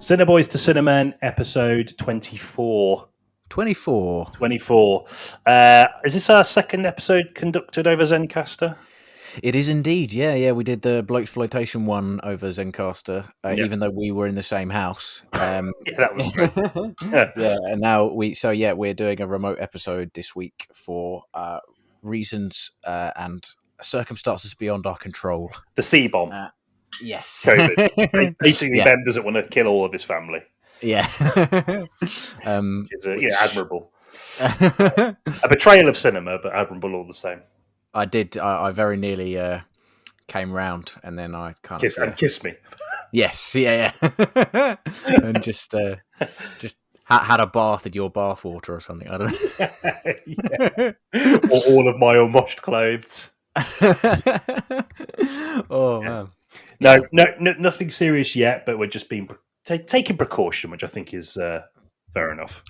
Cineboys to Cinemen, episode 24. 24. 24. Is this our second episode conducted over Zencaster? It is indeed, yeah. We did the Bloxploitation one over Zencaster, even though we were in the same house. Yeah, that was great. Yeah, and now we're doing a remote episode this week for reasons and circumstances beyond our control. The C-bomb. Yes. COVID. Basically, Yeah. Ben doesn't want to kill all of his family. Yeah. It's admirable. A betrayal of cinema, but admirable all the same. I did. I very nearly came round, and then I kind of kissed me. Yes, yeah, and just had a bath in your bathwater or something. I don't know. Or all of my unwashed clothes. Oh man. No, nothing serious yet, but we're just being taking precaution, which I think is fair enough.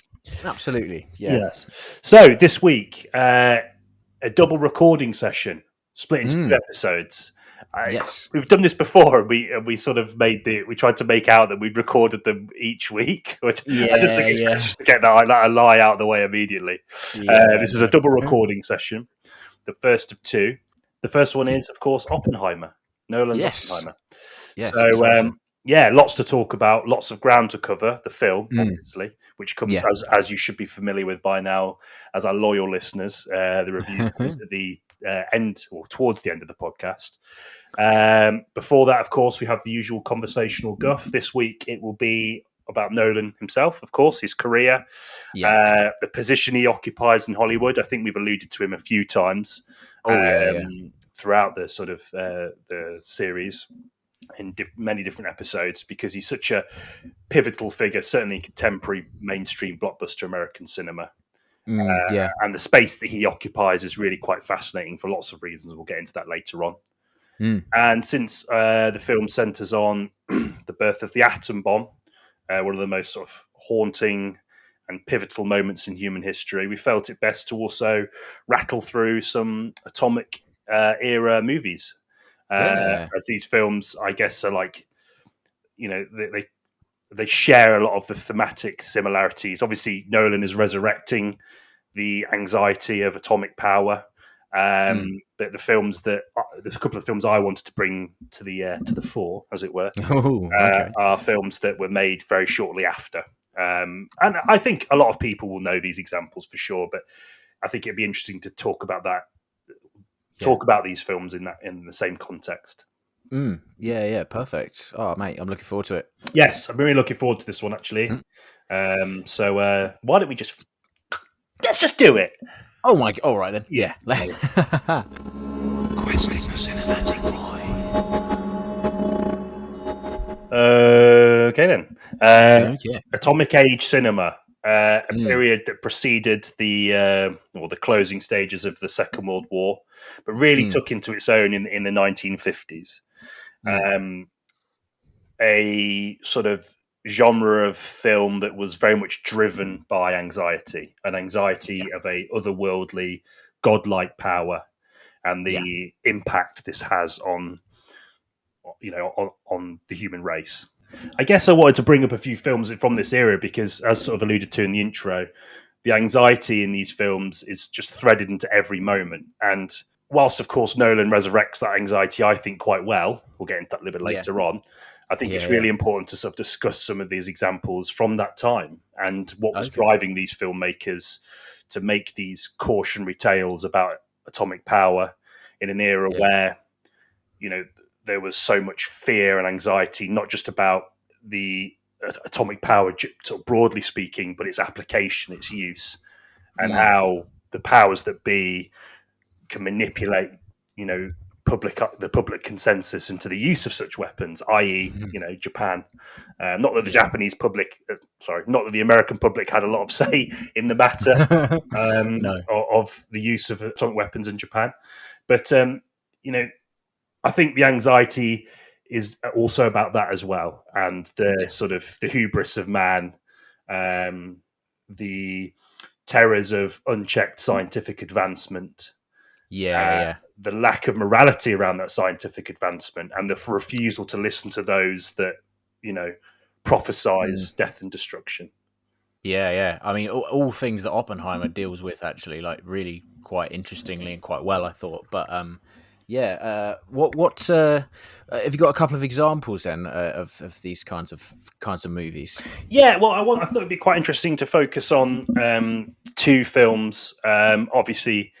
Absolutely, yeah. Yes. So this week, a double recording session split into 2 episodes. Yes, we've done this before. We sort of we tried to make out that we'd recorded them each week, which I just think it's best to get that lie out of the way immediately. This is a double recording session, the first of 2. The first one is, of course, Oppenheimer. Nolan's Oppenheimer. Yes. So, lots to talk about, lots of ground to cover, the film, obviously, which comes, as you should be familiar with by now, as our loyal listeners, the review is at the end, or towards the end of the podcast. Before that, of course, we have the usual conversational guff. This week, it will be about Nolan himself, of course, his career, the position he occupies in Hollywood. I think we've alluded to him a few times throughout the sort of the series in many different episodes, because he's such a pivotal figure, certainly in contemporary mainstream blockbuster American cinema. And the space that he occupies is really quite fascinating for lots of reasons. We'll get into that later on. And since the film centres on the birth of the atom bomb, one of the most sort of haunting and pivotal moments in human history, we felt it best to also rattle through some atomic era movies. As these films, I guess, are like, they share a lot of the thematic similarities. Obviously, Nolan is resurrecting the anxiety of atomic power. The films there's a couple of films I wanted to bring to the fore, as it were, are films that were made very shortly after. And I think a lot of people will know these examples for sure, but I think it'd be interesting to talk about that. Talk about these films in the same context. Perfect. Oh, mate, I'm looking forward to it. Yes, I'm really looking forward to this one, actually. So why don't we let's just do it? Oh my! All right then. Yeah. Questing the cinematic void. Okay then. Atomic Age cinema. A period that preceded the closing stages of the Second World War, but really took into its own in the 1950s. A sort of genre of film that was very much driven by anxiety, an anxiety of a otherworldly, godlike power, and the impact this has on the human race. I guess I wanted to bring up a few films from this era because, as sort of alluded to in the intro, the anxiety in these films is just threaded into every moment. And whilst, of course, Nolan resurrects that anxiety, I think, quite well, we'll get into that a little bit later on, I think it's really important to sort of discuss some of these examples from that time and what was driving these filmmakers to make these cautionary tales about atomic power in an era where, there was so much fear and anxiety, not just about the atomic power, sort of broadly speaking, but its application, its use, and how the powers that be can manipulate, the public consensus into the use of such weapons, i.e., Japan. Not that the Japanese public, not that the American public had a lot of say in the matter of the use of atomic weapons in Japan, but I think the anxiety is also about that as well, and the sort of the hubris of man, the terrors of unchecked scientific advancement, the lack of morality around that scientific advancement, and the refusal to listen to those that prophesize death and destruction. Yeah. I mean, all things that Oppenheimer deals with, actually, like really quite interestingly and quite well, I thought. But what have you got a couple of examples then of these kinds of movies? Yeah, well, I thought it'd be quite interesting to focus on two films. Obviously,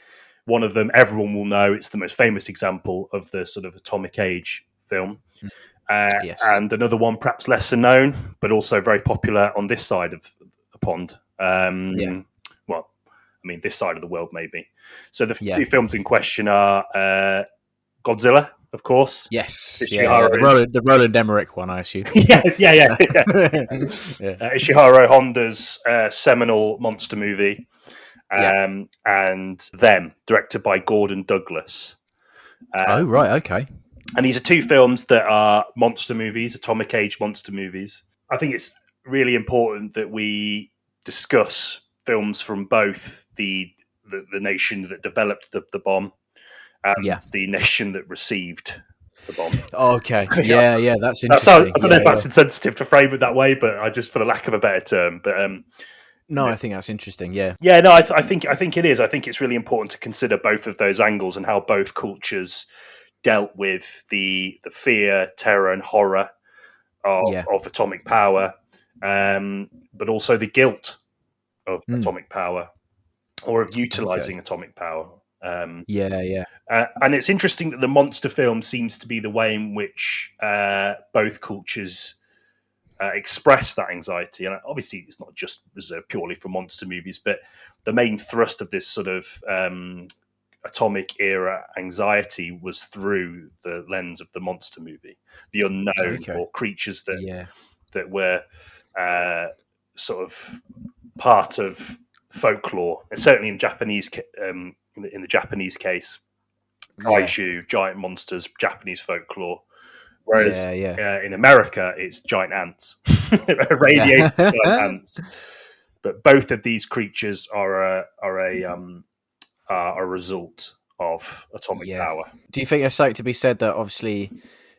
one of them everyone will know; it's the most famous example of the sort of atomic age film. Yes. And another one, perhaps lesser known, but also very popular on this side of the pond. Well, I mean, this side of the world, maybe. So the two films in question are Godzilla, of course. Yes. The Roland Emmerich one, I assume. yeah. Ishihiro Honda's seminal monster movie. And Them, directed by Gordon Douglas. Oh, right, okay. And these are two films that are monster movies, atomic age monster movies. I think it's really important that we discuss films from both the nation that developed the bomb and the nation that received the bomb. Okay, yeah, that's interesting. I don't know if that's insensitive to frame it that way, but I just, for the lack of a better term, but no, I think that's interesting. Yeah, no, I think it is. I think it's really important to consider both of those angles and how both cultures dealt with the fear, terror, and horror of atomic power, but also the guilt of atomic power or of utilizing atomic power. And it's interesting that the monster film seems to be the way in which both cultures express that anxiety. And obviously, it's not just reserved purely for monster movies, but the main thrust of this sort of atomic era anxiety was through the lens of the monster movie, the unknown or creatures that were sort of part of folklore, and certainly in Japanese in the Japanese case, kaiju, giant monsters, Japanese folklore. Whereas in America, it's giant ants, radiated giant ants. But both of these creatures are a result of atomic power. Do you think there's something to be said that obviously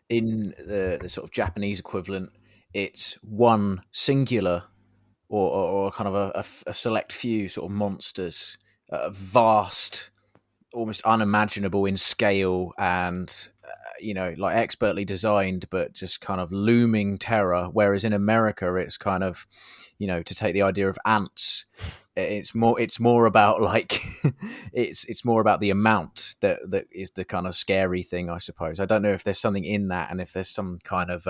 in the sort of Japanese equivalent, it's one singular or kind of a select few sort of monsters, vast, almost unimaginable in scale and like expertly designed, but just kind of looming terror. Whereas in America, it's kind of, to take the idea of ants, it's more about like it's more about the amount that is the kind of scary thing, I suppose. I don't know if there's something in that, and if there's some kind of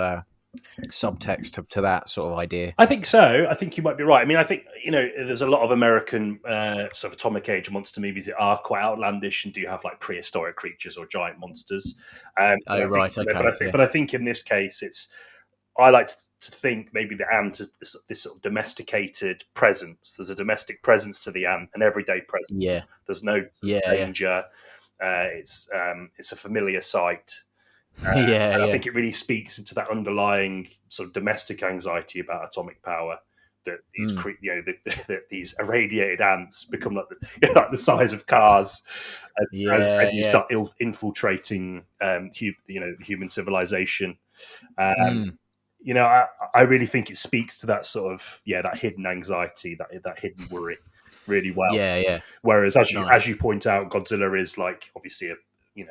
subtext to that sort of idea. I think so. I think you might be right. I mean, I think there's a lot of American sort of atomic age monster movies that are quite outlandish and do have like prehistoric creatures or giant monsters. But I think in this case, I like to think maybe the ant is this sort of domesticated presence. There's a domestic presence to the ant, an everyday presence. Yeah. There's no danger. It's a familiar sight. I think it really speaks into that underlying sort of domestic anxiety about atomic power, that these that these irradiated ants become like the size of cars, and you start infiltrating human civilization. I really think it speaks to that sort of that hidden anxiety, that hidden worry, really well. Whereas as you point out, Godzilla is like obviously you're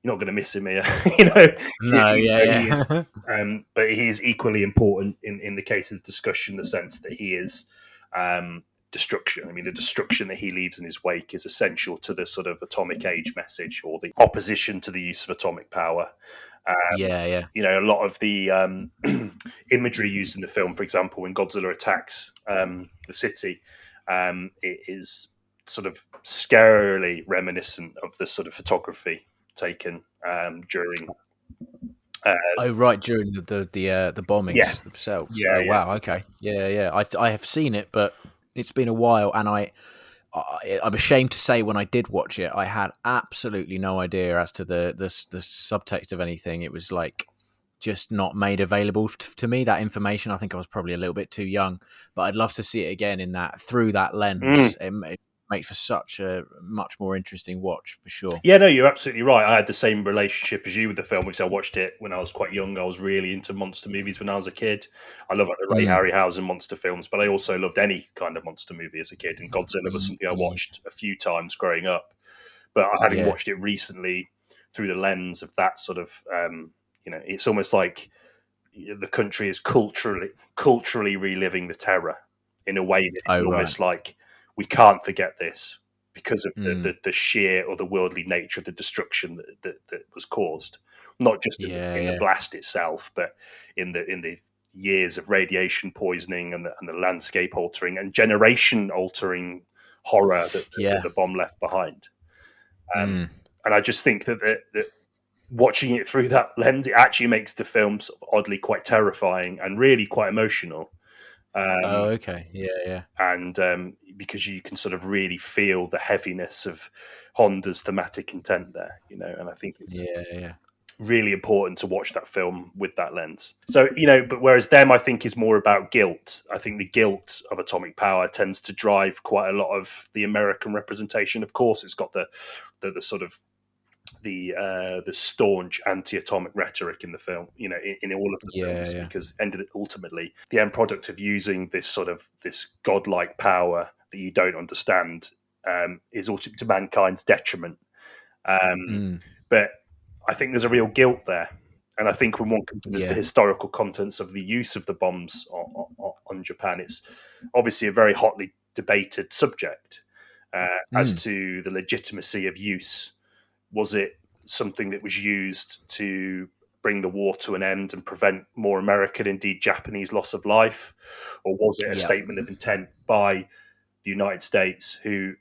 not going to miss him here, but he is equally important in the case of the discussion, in the sense that he is destruction. I mean, the destruction that he leaves in his wake is essential to the sort of atomic age message, or the opposition to the use of atomic power. A lot of the imagery used in the film, for example, when Godzilla attacks the city, it is sort of scarily reminiscent of the sort of photography taken during during the bombings themselves. Wow, okay, I have seen it, but it's been a while, and I'm ashamed to say when I did watch it, I had absolutely no idea as to the subtext of anything. It was like just not made available to me, that information. I think I was probably a little bit too young, but I'd love to see it again through that lens. makes for such a much more interesting watch for sure. Yeah, no, you're absolutely right. I had the same relationship as you with the film, because I watched it when I was quite young. I was really into monster movies when I was a kid. I love like the Ray Harryhausen monster films, but I also loved any kind of monster movie as a kid. And Godzilla was something I watched a few times growing up. But having watched it recently through the lens of that sort of, it's almost like the country is culturally reliving the terror in a way that it's almost like we can't forget this because of the sheer or the worldly nature of the destruction that was caused, not just in the blast itself, but in the years of radiation poisoning and the landscape altering and generation altering horror that the bomb left behind. And I just think that watching it through that lens, it actually makes the film sort of oddly quite terrifying and really quite emotional. And because you can sort of really feel the heaviness of Honda's thematic intent there, and I think it's really important to watch that film with that lens. So, but whereas them, I think, is more about guilt. I think the guilt of atomic power tends to drive quite a lot of the American representation. Of course, it's got the sort of the staunch anti-atomic rhetoric in the film, in all of the films, because ultimately the end product of using this godlike power that you don't understand is also to mankind's detriment. But I think there's a real guilt there, and I think when one considers the historical contents of the use of the bombs on Japan, it's obviously a very hotly debated subject as to the legitimacy of use. Was it something that was used to bring the war to an end and prevent more American, indeed Japanese, loss of life? Or was it a statement of intent by the United States, who,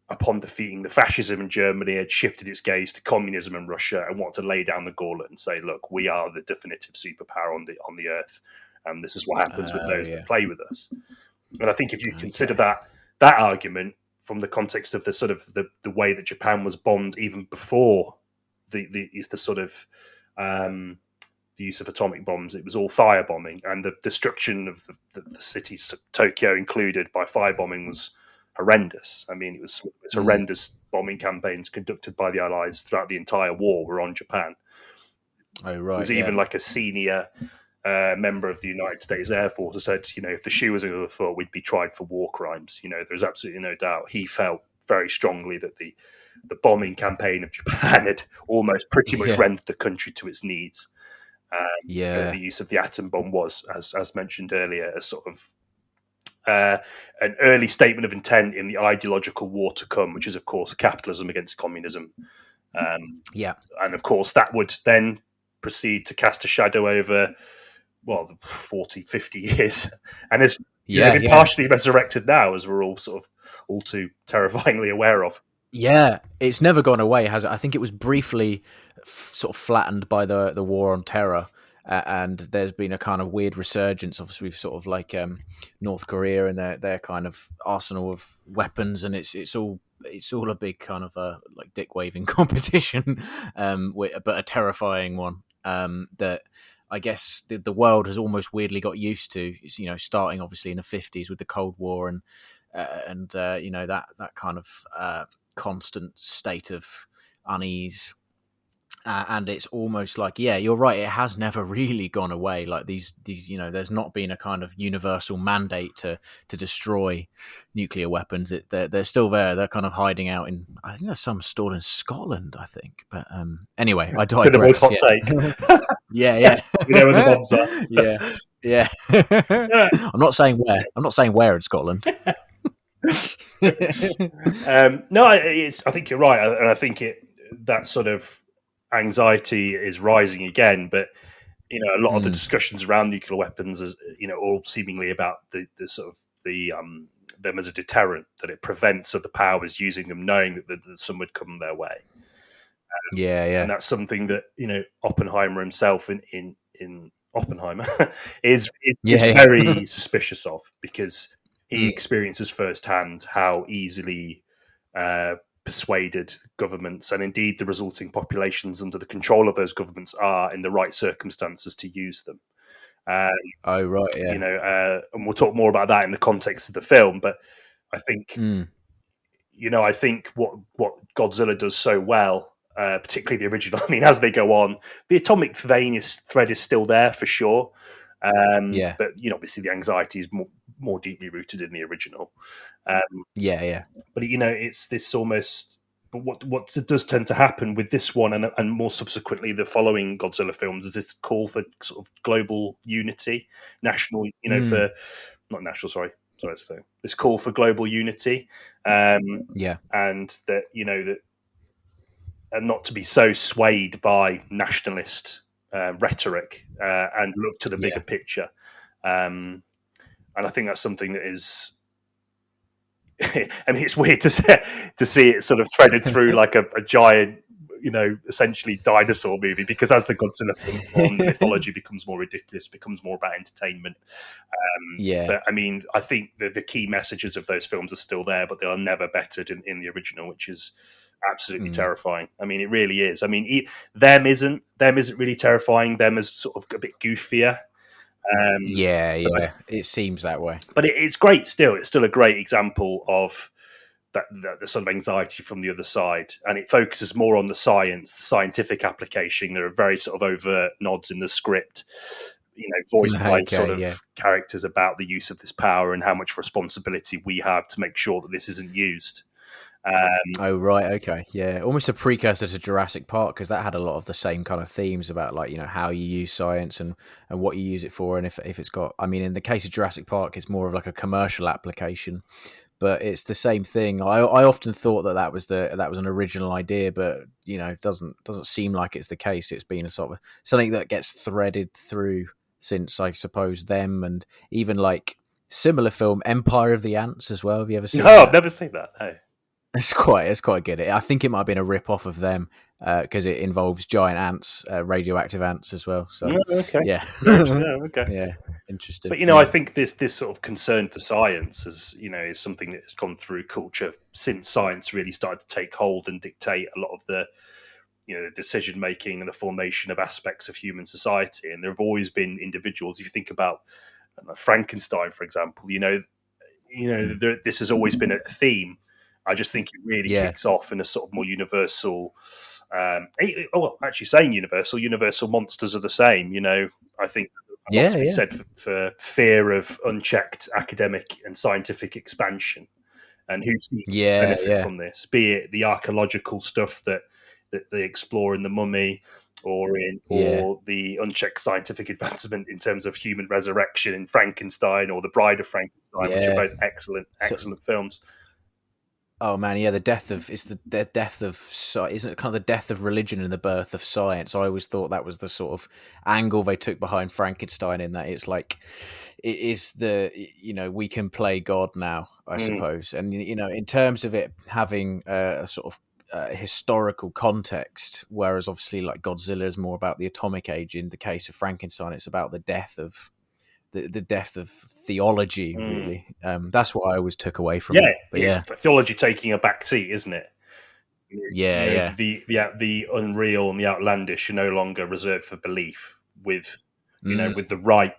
upon defeating the fascism in Germany, had shifted its gaze to communism in Russia and wanted to lay down the gauntlet and say, look, we are the definitive superpower on the earth, and this is what happens with those that play with us. And I think if you consider that argument from the context of the sort of the way that Japan was bombed even before the sort of the use of atomic bombs, it was all firebombing, and the destruction of the cities, Tokyo included, by firebombing was horrendous. I mean, it was horrendous bombing campaigns conducted by the Allies throughout the entire war were on Japan. It was even like a senior member of the United States Air Force who said, if the shoe was on the foot, we'd be tried for war crimes. There's absolutely no doubt. He felt very strongly that the bombing campaign of Japan had almost pretty much rendered the country to its knees. The use of the atom bomb was, as mentioned earlier, a sort of an early statement of intent in the ideological war to come, which is, of course, capitalism against communism. And, of course, that would then proceed to cast a shadow over 40, 50 years, and has been partially resurrected now, as we're all too terrifyingly aware of. Yeah, it's never gone away, has it? I think it was briefly sort of flattened by the war on terror, and there's been a kind of weird resurgence. Obviously, sort of like North Korea and their kind of arsenal of weapons, and it's all a big kind of like dick waving competition, but a terrifying one that I guess the world has almost weirdly got used to. Starting obviously in the 50s with the Cold War and that kind of constant state of unease. And it's almost like, you're right, it has never really gone away. Like these, there's not been a kind of universal mandate to destroy nuclear weapons. They're still there. They're kind of hiding out I think there's some stored in Scotland, I think. But anyway, I digress. Hot take. Yeah. We know where the bombs are. Yeah. I'm not saying where. I'm not saying where in Scotland. No, I think you're right, and I think that sort of anxiety is rising again. But a lot of the discussions around nuclear weapons is all seemingly about the sort of them as a deterrent, that it prevents other powers using them, knowing that some would come their way. And that's something that Oppenheimer himself in Oppenheimer is very suspicious of, because he experiences firsthand how easily persuaded governments, and indeed the resulting populations under the control of those governments, are in the right circumstances to use them. And we'll talk more about that in the context of the film. But I think I think what Godzilla does so well, particularly the original. I mean, as they go on, the atomic thread is still there for sure. Yeah, But obviously, the anxiety is more deeply rooted in the original. Um, yeah. but it's this almost. But what does tend to happen with this one and more subsequently the following Godzilla films is this call for sort of global unity, national, for not national, sorry, so this call for global unity, Yeah. and that that and not to be so swayed by nationalist rhetoric and look to the bigger Yeah. picture. And I think that's something that is. I mean, it's weird to see it sort of threaded through like a giant, essentially dinosaur movie. Because as the Godzilla films go on, the mythology becomes more ridiculous, becomes more about entertainment. Yeah. But I mean, I think the key messages of those films are still there, but they are never bettered in the original, which is absolutely terrifying. I mean, it really is. I mean, them isn't really terrifying. Them is sort of a bit goofier. Yeah. It seems that way. But it's great still. It's still a great example of the sort of anxiety from the other side. And it focuses more on the science, the scientific application. There are very sort of overt nods in the script, voiced by sort of characters about the use of this power and how much responsibility we have to make sure that this isn't used. Oh right, okay, yeah, almost a precursor to Jurassic Park because that had a lot of the same kind of themes about like how you use science and what you use it for, and if it's got. I mean, in the case of Jurassic Park, it's more of like a commercial application, but it's the same thing. I often thought that was an original idea, but it doesn't seem like it's the case. It's been a sort of something that gets threaded through since I suppose them, and even like similar film Empire of the Ants as well. Have you ever seen? No, that? I've never seen that. No. It's quite good. I think it might have been a rip off of them because it involves giant ants, radioactive ants as well. So okay, yeah, okay, yeah, interesting. But I think this sort of concern for science is something that has gone through culture since science really started to take hold and dictate a lot of the the decision making and the formation of aspects of human society. And there have always been individuals. If you think about Frankenstein, for example, this has always been a theme. I just think it really kicks off in a sort of more universal. Actually, saying universal monsters are the same. I think a lot to be said for fear of unchecked academic and scientific expansion, and who seeks to benefit from this, be it the archaeological stuff that they explore in The Mummy, or the unchecked scientific advancement in terms of human resurrection in Frankenstein, or The Bride of Frankenstein, which are both excellent films. Oh man, yeah, the death of isn't it kind of the death of religion and the birth of science? I always thought that was the sort of angle they took behind Frankenstein, in that it's like it is we can play God now, I suppose, and in terms of it having a sort of historical context, whereas obviously like Godzilla is more about the atomic age. In the case of Frankenstein, it's about the death of the death of theology, really. That's what I always took away from it. But it's theology taking a back seat, isn't it? Yeah. The unreal and the outlandish are no longer reserved for belief. With with the right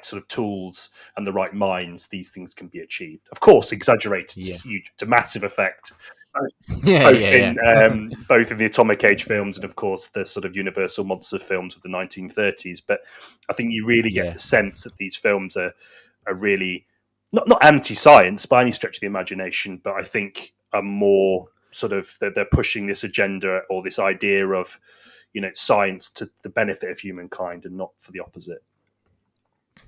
sort of tools and the right minds, these things can be achieved. Of course, exaggerated to massive effect. Both in the Atomic Age films and, of course, the sort of Universal monster films of the 1930s. But I think you really get the sense that these films are really not anti-science by any stretch of the imagination, but I think are more sort of they're pushing this agenda or this idea of science to the benefit of humankind and not for the opposite.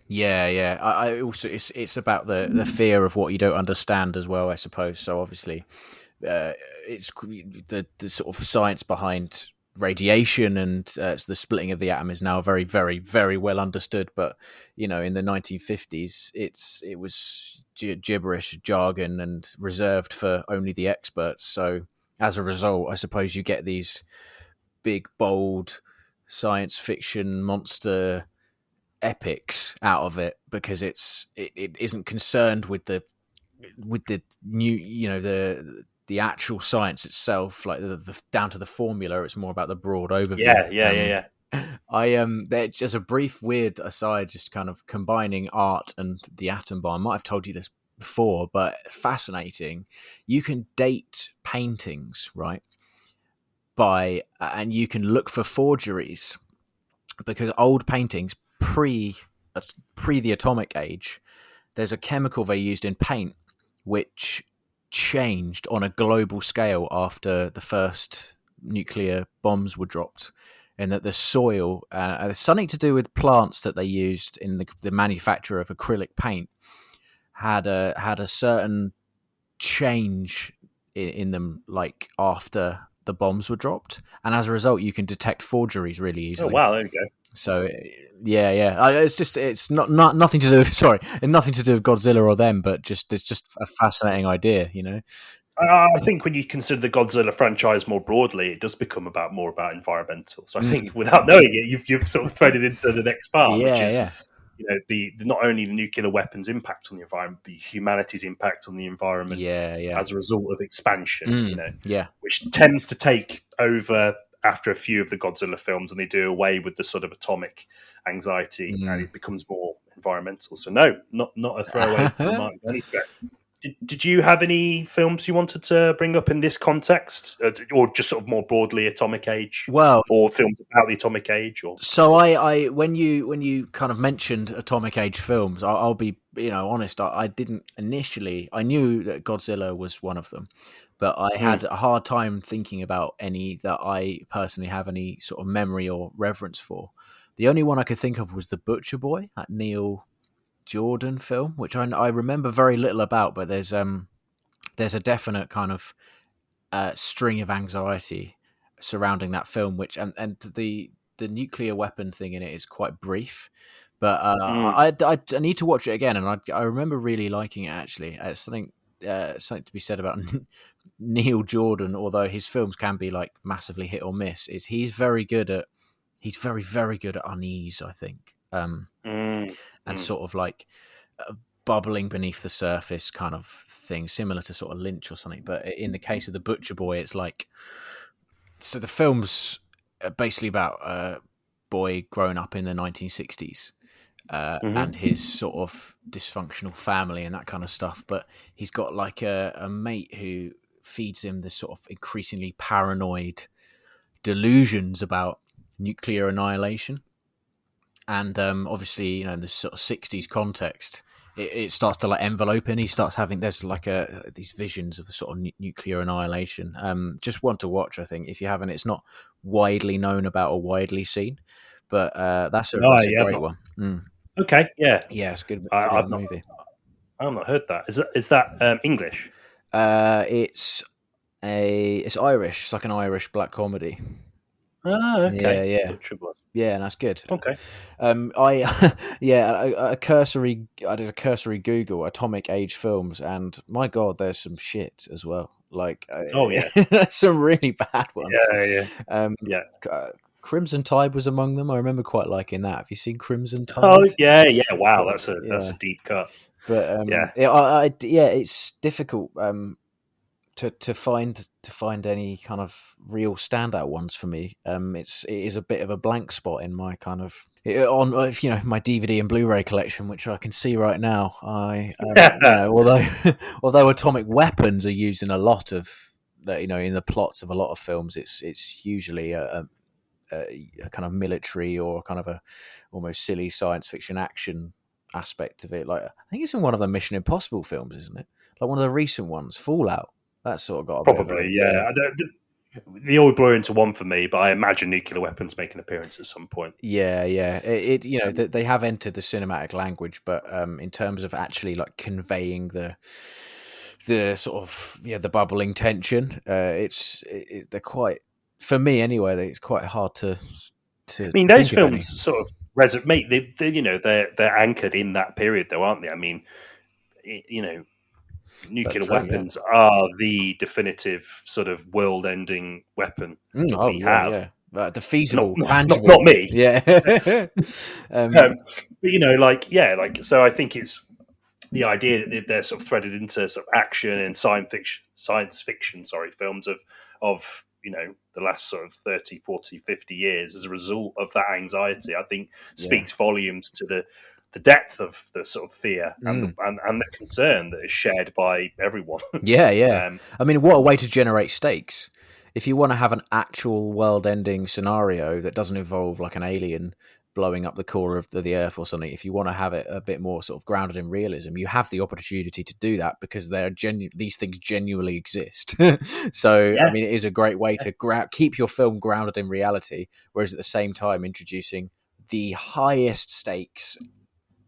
Yeah. I also it's about the fear of what you don't understand as well, I suppose. So obviously. It's the sort of science behind radiation and the splitting of the atom is now very, very, very well understood. But in the 1950s, it was gibberish, jargon, and reserved for only the experts. So as a result, I suppose you get these big, bold science fiction monster epics out of it because it isn't concerned with the new the actual science itself, like the down to the formula. It's more about the broad overview. Yeah. There's just a brief weird aside, just kind of combining art and the atom bomb. I might have told you this before, but fascinating. You can date paintings, right? And you can look for forgeries because old paintings pre the atomic age, there's a chemical they used in paint which changed on a global scale after the first nuclear bombs were dropped, and that the soil, something to do with plants that they used in the manufacture of acrylic paint, had a certain change in them, like after the bombs were dropped, and as a result, you can detect forgeries really Oh easily. wow, there you go. So yeah. It's not nothing to do. Sorry, nothing to do with Godzilla or them, but it's just a fascinating idea, you know. I think when you consider the Godzilla franchise more broadly, it does become more about environmental. So I think without knowing it, you've sort of threaded into the next part, which is Yeah. the not only the nuclear weapons impact on the environment, but humanity's impact on the environment Yeah. as a result of expansion. Yeah. Which tends to take over after a few of the Godzilla films, and they do away with the sort of atomic anxiety, and it becomes more environmental. So no, not a throwaway remark by any stretch. Did you have any films you wanted to bring up in this context, or just sort of more broadly Atomic Age, Well, or films about the Atomic Age? Or so I when you kind of mentioned atomic age films, I'll be honest. I didn't initially. I knew that Godzilla was one of them, but I had a hard time thinking about any that I personally have any sort of memory or reverence for. The only one I could think of was The Butcher Boy, that Neil Jordan film, which I remember very little about, but there's a definite kind of string of anxiety surrounding that film, which and the nuclear weapon thing in it is quite brief, but I need to watch it again, and I remember really liking it actually. It's something to be said about Neil Jordan, although his films can be like massively hit or miss. Is he's very very good at unease, I think, and sort of like bubbling beneath the surface kind of thing, similar to sort of Lynch or something. But in the case of The Butcher Boy, it's like, so the film's basically about a boy growing up in the 1960s and his sort of dysfunctional family and that kind of stuff. But he's got like a mate who feeds him this sort of increasingly paranoid delusions about nuclear annihilation. And obviously, in this sort of 60s context, it starts to like envelope him. He starts having, there's like these visions of the sort of nuclear annihilation. Just one to watch, I think. If you haven't, it's not widely known about or widely seen, but that's a great one. Okay, yeah, It's good. I've Movie. I've not heard that. Is that English? It's Irish. It's like an Irish black comedy. Ah, okay. Yeah. Butcher Boy. Yeah, and that's good. Okay. I did a cursory Google atomic age films, and my god, there's some shit as well. Like, Oh yeah, some really bad ones. yeah. Crimson Tide was among them. I remember quite liking that. Have you seen Crimson Tide? Oh yeah. Wow, that's a deep cut. But Yeah. it's difficult to find any kind of real standout ones for me. It is a bit of a blank spot in my kind of on my DVD and Blu-ray collection, which I can see right now. Although atomic weapons are used in a lot of in the plots of a lot of films, it's usually a kind of military or kind of a almost silly science fiction action aspect of it. Like I think it's in one of the Mission Impossible films, isn't it? Like one of the recent ones, Fallout. That's sort of got a Probably, bit of yeah. They all blur into one for me, but I imagine nuclear weapons make an appearance at some point. Yeah. They have entered the cinematic language, but in terms of actually like conveying the sort of the bubbling tension, they're quite, for me anyway. It's quite hard to. I mean, those films sort of resonate. They're anchored in that period, though, aren't they? I mean, nuclear weapons are the definitive sort of world-ending weapon that we have. Yeah. The feasible, tangible. Not me. Yeah. But so I think it's the idea that they're sort of threaded into sort of action and science fiction, films of the last sort of 30, 40, 50 years as a result of that anxiety, I think speaks volumes to the depth of the sort of fear and Mm. and the concern that is shared by everyone. Yeah. um, I mean, what a way to generate stakes. If you want to have an actual world-ending scenario that doesn't involve like an alien blowing up the core of the Earth or something, if you want to have it a bit more sort of grounded in realism, you have the opportunity to do that because these things genuinely exist. So, I yeah, mean, it is a great way to keep your film grounded in reality, whereas at the same time introducing the highest stakes,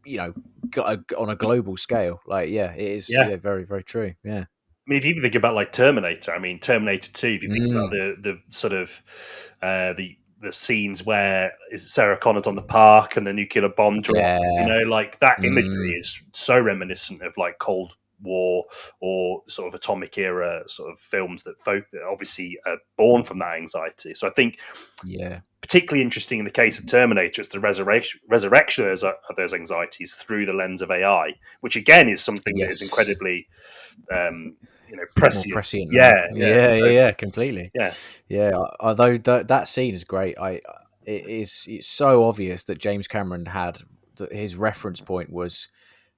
on a global scale. Like, yeah, it is. yeah. Yeah, very, very true. Yeah. I mean, if you even think about like Terminator, I mean, Terminator 2, if you think about Mm. the sort of the scenes where Sarah Connor's on the park and the nuclear bomb drops, Yeah. like that imagery Mm. is so reminiscent of like Cold War or sort of atomic era sort of films that obviously are born from that anxiety. So I think Yeah. particularly interesting in the case of Terminator, it's the resurrection of those anxieties through the lens of AI, which again is something that is Yes. incredibly More prescient. prescient Yeah, now. yeah, Yeah. Completely. yeah, Yeah. Although that scene is great, it's so obvious that James Cameron had his reference point was,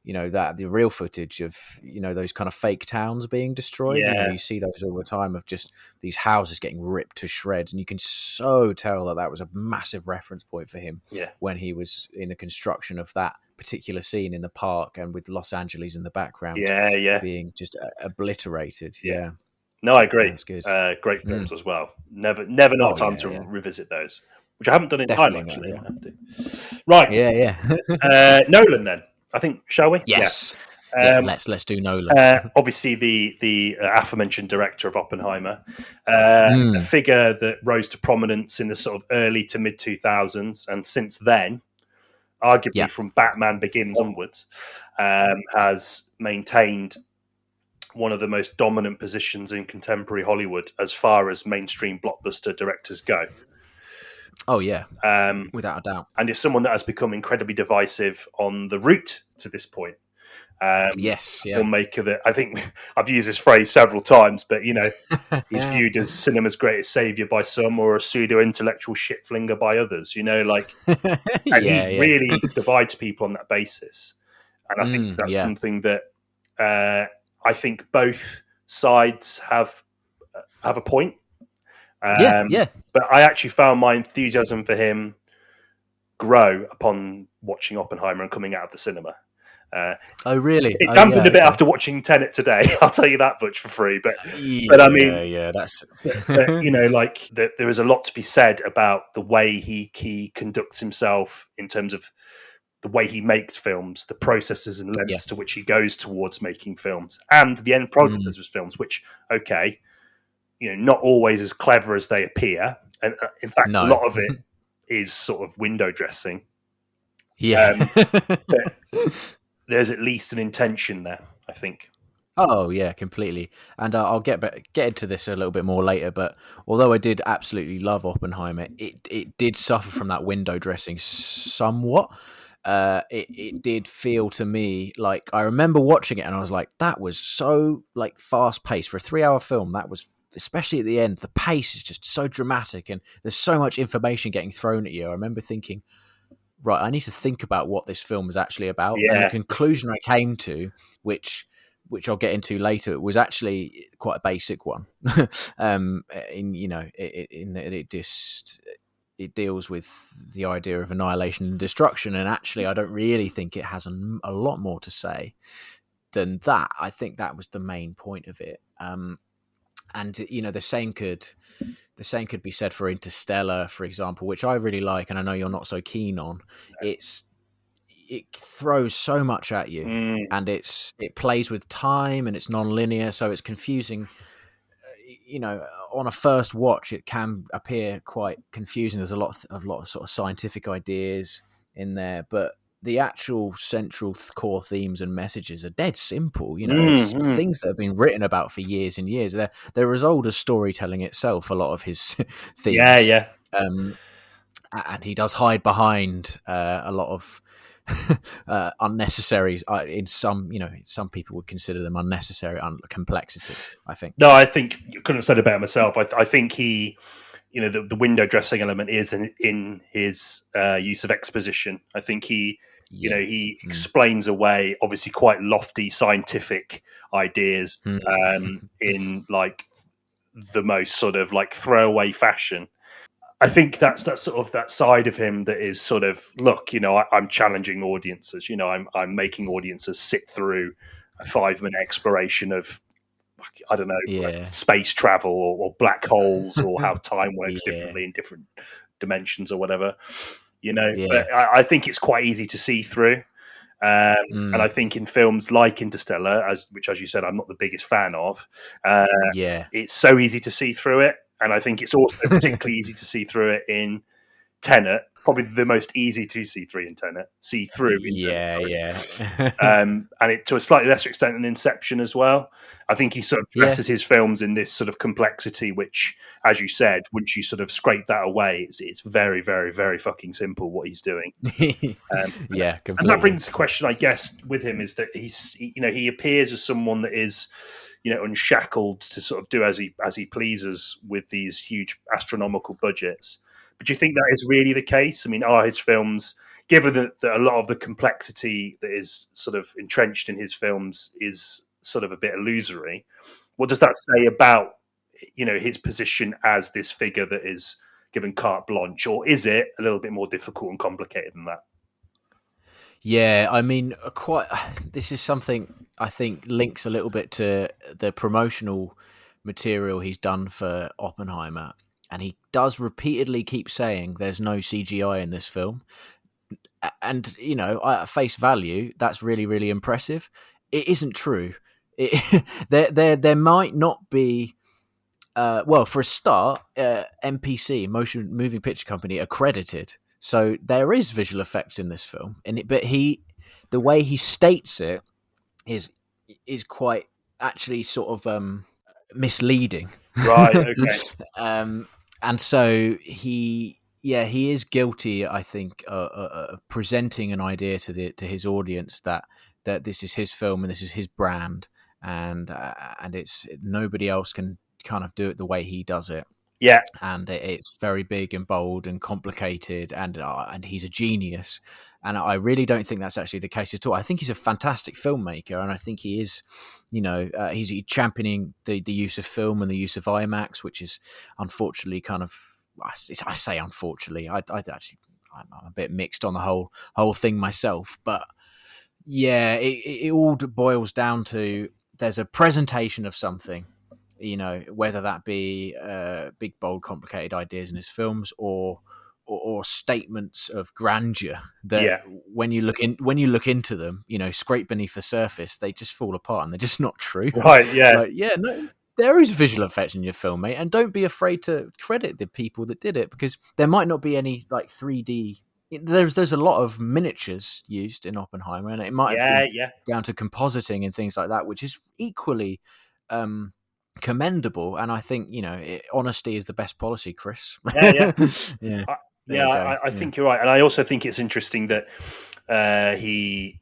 that the real footage of, those kind of fake towns being destroyed. yeah, You see those all the time of just these houses getting ripped to shreds, and you can so tell that was a massive reference point for him yeah, when he was in the construction of that particular scene in the park and with Los Angeles in the background yeah. being just obliterated. Yeah. Yeah, No, I agree. that's good. Great Mm. films as well. Never not Oh time to yeah, revisit those, which I haven't done in time definitely not. actually. Yeah, I have to. Right, yeah. Nolan. Then I think shall we? Yeah. Yes, yeah. Let's do Nolan. Obviously, the aforementioned director of Oppenheimer, a Mm. figure that rose to prominence in the sort of early to mid 2000s, and since then, arguably Yeah. from Batman Begins onwards, has maintained one of the most dominant positions in contemporary Hollywood as far as mainstream blockbuster directors go. Oh yeah, Um, without a doubt. and is someone that has become incredibly divisive on the route to this point. Yes, yeah. Filmmaker that I think I've used this phrase several times, but he's viewed as cinema's greatest savior by some or a pseudo intellectual shitflinger by others. And he Yeah. really divides people on that basis. And I think that's Yeah. something that I think both sides have a point. Yeah. But I actually found my enthusiasm for him grow upon watching Oppenheimer and coming out of the cinema. Oh really? It Oh dampened yeah. a bit Okay. after watching Tenet today. I'll tell you that much for free. But I mean, Yeah. That's like there is a lot to be said about the way he conducts himself in terms of the way he makes films, the processes and yeah. lengths to which he goes towards making films, and the end product Mm. of his films. Which, okay, not always as clever as they appear, and in fact, a No. lot of it is sort of window dressing. Yeah. But there's at least an intention there, I think. Oh yeah, completely. And I'll get into this a little bit more later. But although I did absolutely love Oppenheimer, it did suffer from that window dressing somewhat. It did feel to me like I remember watching it and I was like, that was so like fast paced for a 3 hour film. That was, especially at the end, the pace is just so dramatic and there's so much information getting thrown at you. I remember thinking, right, I need to think about what this film is actually about. And the Yeah, conclusion I came to, which I'll get into later, was actually quite a basic one. In that it deals with the idea of annihilation and destruction, and actually, I don't really think it has a lot more to say than that. I think that was the main point of it. And the same could be said for Interstellar, for example, which I really like, and I know you're not so keen on. It throws so much at you, and it plays with time, and it's non-linear, so it's confusing. On a first watch, it can appear quite confusing. There's a lot of sort of scientific ideas in there, but the actual central core themes and messages are dead simple. It's things that have been written about for years and years. They're as old as storytelling itself. A lot of his themes, yeah. and he does hide behind a lot of unnecessary. Some people would consider them unnecessary complexity. I think. No, I think you couldn't have said it better myself. I think he, the window dressing element is in his use of exposition. I think he You know, he explains away obviously quite lofty scientific ideas in like the most sort of like throwaway fashion. I think that's sort of that side of him that is sort of, look, you know, I'm challenging audiences. You know, I'm making audiences sit through a 5-minute exploration of, I don't know, like space travel or black holes or how time works differently in different dimensions or whatever. You know, but I think it's quite easy to see through. And I think in films like Interstellar, which, as you said, I'm not the biggest fan of, it's so easy to see through it. And I think it's also particularly easy to see through it in Tenet, probably the most easy to see through in Tenet. And it to a slightly lesser extent in Inception as well. I think he sort of dresses his films in this sort of complexity, which, as you said, once you sort of scrape that away, it's very, very, very fucking simple what he's doing. Completely. And that brings the question, I guess, with him is that he appears as someone that is, you know, unshackled to sort of do as he pleases with these huge astronomical budgets. But do you think that is really the case? I mean, are his films, given that a lot of the complexity that is sort of entrenched in his films is sort of a bit illusory, what does that say about, you know, his position as this figure that is given carte blanche, or is it a little bit more difficult and complicated than that? Yeah, I mean, this is something I think links a little bit to the promotional material he's done for Oppenheimer. And he does repeatedly keep saying there's no CGI in this film. And, you know, at face value, that's really, really impressive. It isn't true. There might not be, well, for a start, MPC, Motion Moving Picture Company, accredited. So there is visual effects in this film. But the way he states it is quite actually sort of misleading. Right, okay. And so he is guilty, I think, of presenting an idea to his audience that this is his film and this is his brand, and it's nobody else can kind of do it the way he does it. Yeah, and it's very big and bold and complicated, and he's a genius. And I really don't think that's actually the case at all. I think he's a fantastic filmmaker, and I think he is, you know, he's championing the use of film and the use of IMAX, which is unfortunately kind of, I say unfortunately, I'm a bit mixed on the whole thing myself. But yeah, it all boils down to there's a presentation of something, you know, whether that be big, bold, complicated ideas in his films or statements of grandeur that when you look into them, you know, scrape beneath the surface, they just fall apart and they're just not true. Right? Yeah. Like, no, there is visual effects in your film, mate, and don't be afraid to credit the people that did it, because there might not be any like 3D. There's a lot of miniatures used in Oppenheimer, and it might have been down to compositing and things like that, which is equally commendable. And I think, you know, honesty is the best policy, Chris. Yeah. Yeah. I think you're right, and I also think it's interesting that he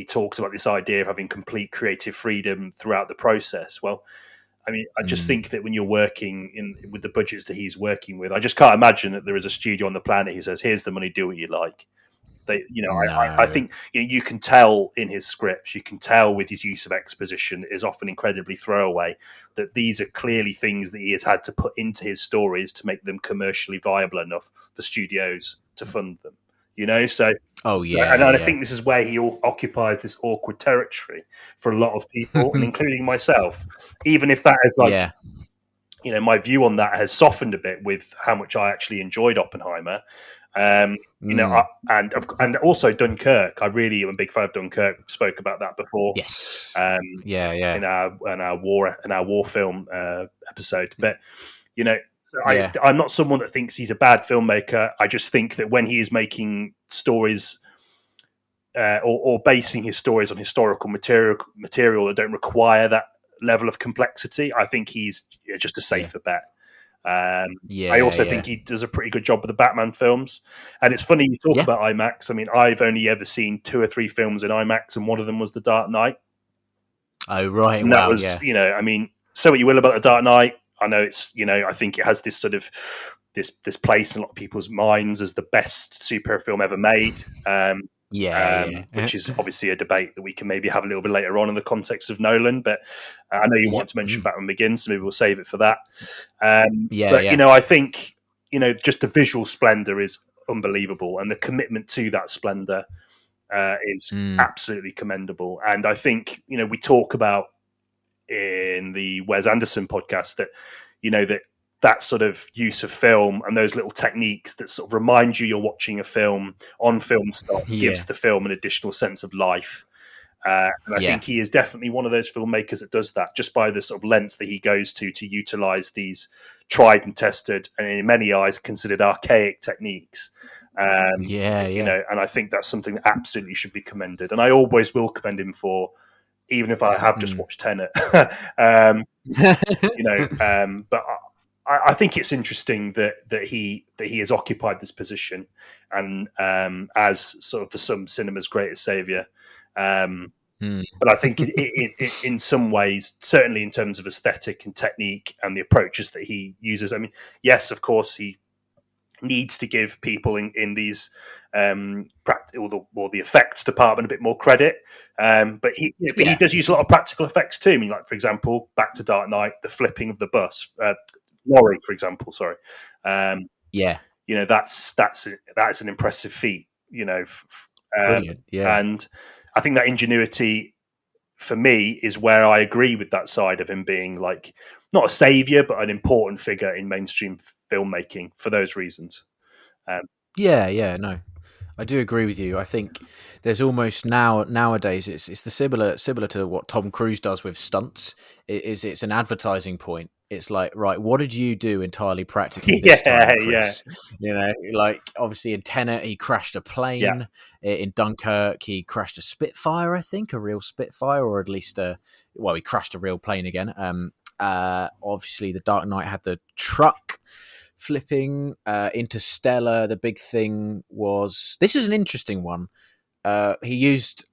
talks about this idea of having complete creative freedom throughout the process. Well, I mean, I just think that when you're working with the budgets that he's working with, I just can't imagine that there is a studio on the planet who says, "Here's the money, do what you like." I think you can tell in his scripts, you can tell with his use of exposition is often incredibly throwaway, that these are clearly things that he has had to put into his stories to make them commercially viable enough for studios to fund them. You know, so I think this is where he occupies this awkward territory for a lot of people, and including myself. Even if that is like, you know, my view on that has softened a bit with how much I actually enjoyed Oppenheimer. You know, and also Dunkirk. I really am a big fan of Dunkirk. Spoke about that before. Yes. In our war film episode. But you know, I'm not someone that thinks he's a bad filmmaker. I just think that when he is making stories or basing his stories on historical material that don't require that level of complexity, I think he's just a safer bet. I also think he does a pretty good job with the Batman films. And it's funny you talk about IMAX. I mean, I've only ever seen 2 or 3 films in IMAX, and one of them was The Dark Knight. Oh, right. And that was, you know, I mean, say what you will about The Dark Knight. I know it's, you know, I think it has this sort of this place in a lot of people's minds as the best superhero film ever made. which is obviously a debate that we can maybe have a little bit later on in the context of Nolan. But I know you want to mention Batman Begins, so maybe we'll save it for that. I think just the visual splendor is unbelievable, and the commitment to that splendor is absolutely commendable. And I think we talk about in the Wes Anderson podcast that that sort of use of film and those little techniques that sort of remind you you're watching a film on film stock gives the film an additional sense of life. And I think he is definitely one of those filmmakers that does that, just by the sort of lengths that he goes to utilize these tried and tested and in many eyes considered archaic techniques. And I think that's something that absolutely should be commended. And I always will commend him for, even if I have just watched Tenet. But I think it's interesting that he has occupied this position and as sort of for some cinema's greatest savior. But I think in some ways, certainly in terms of aesthetic and technique and the approaches that he uses, I mean, yes, of course, he needs to give people in these practical or the effects department a bit more credit, but he does use a lot of practical effects too. I mean, like for example, back to Dark Knight, the flipping of the bus, lorry, for example. Sorry, that's an impressive feat. Brilliant. And I think that ingenuity for me is where I agree with that side of him being like not a savior, but an important figure in mainstream filmmaking for those reasons. No, I do agree with you. I think there's almost nowadays it's the similar to what Tom Cruise does with stunts. It's an advertising point. It's like, right, what did you do entirely practically this time, Chris? Like obviously in Tenet he crashed a plane. In Dunkirk he crashed a Spitfire, I think, a real Spitfire, or at least he crashed a real plane again. Obviously the Dark Knight had the truck flipping. Interstellar, the big thing was, this is an interesting one. He used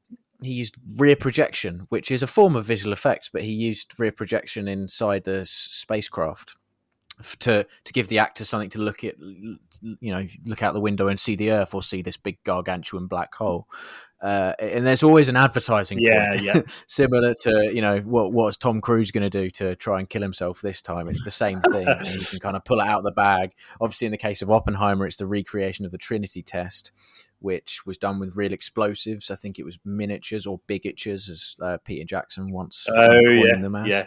rear projection, which is a form of visual effects, but he used rear projection inside the spacecraft to give the actor something to look at, look out the window and see the Earth or see this big gargantuan black hole. And there's always an advertising point, similar to what's Tom Cruise going to do to try and kill himself this time. It's the same thing, and you can kind of pull it out of the bag. Obviously, in the case of Oppenheimer, it's the recreation of the Trinity test, which was done with real explosives. I think it was miniatures or bigatures, as Peter Jackson once coined them as.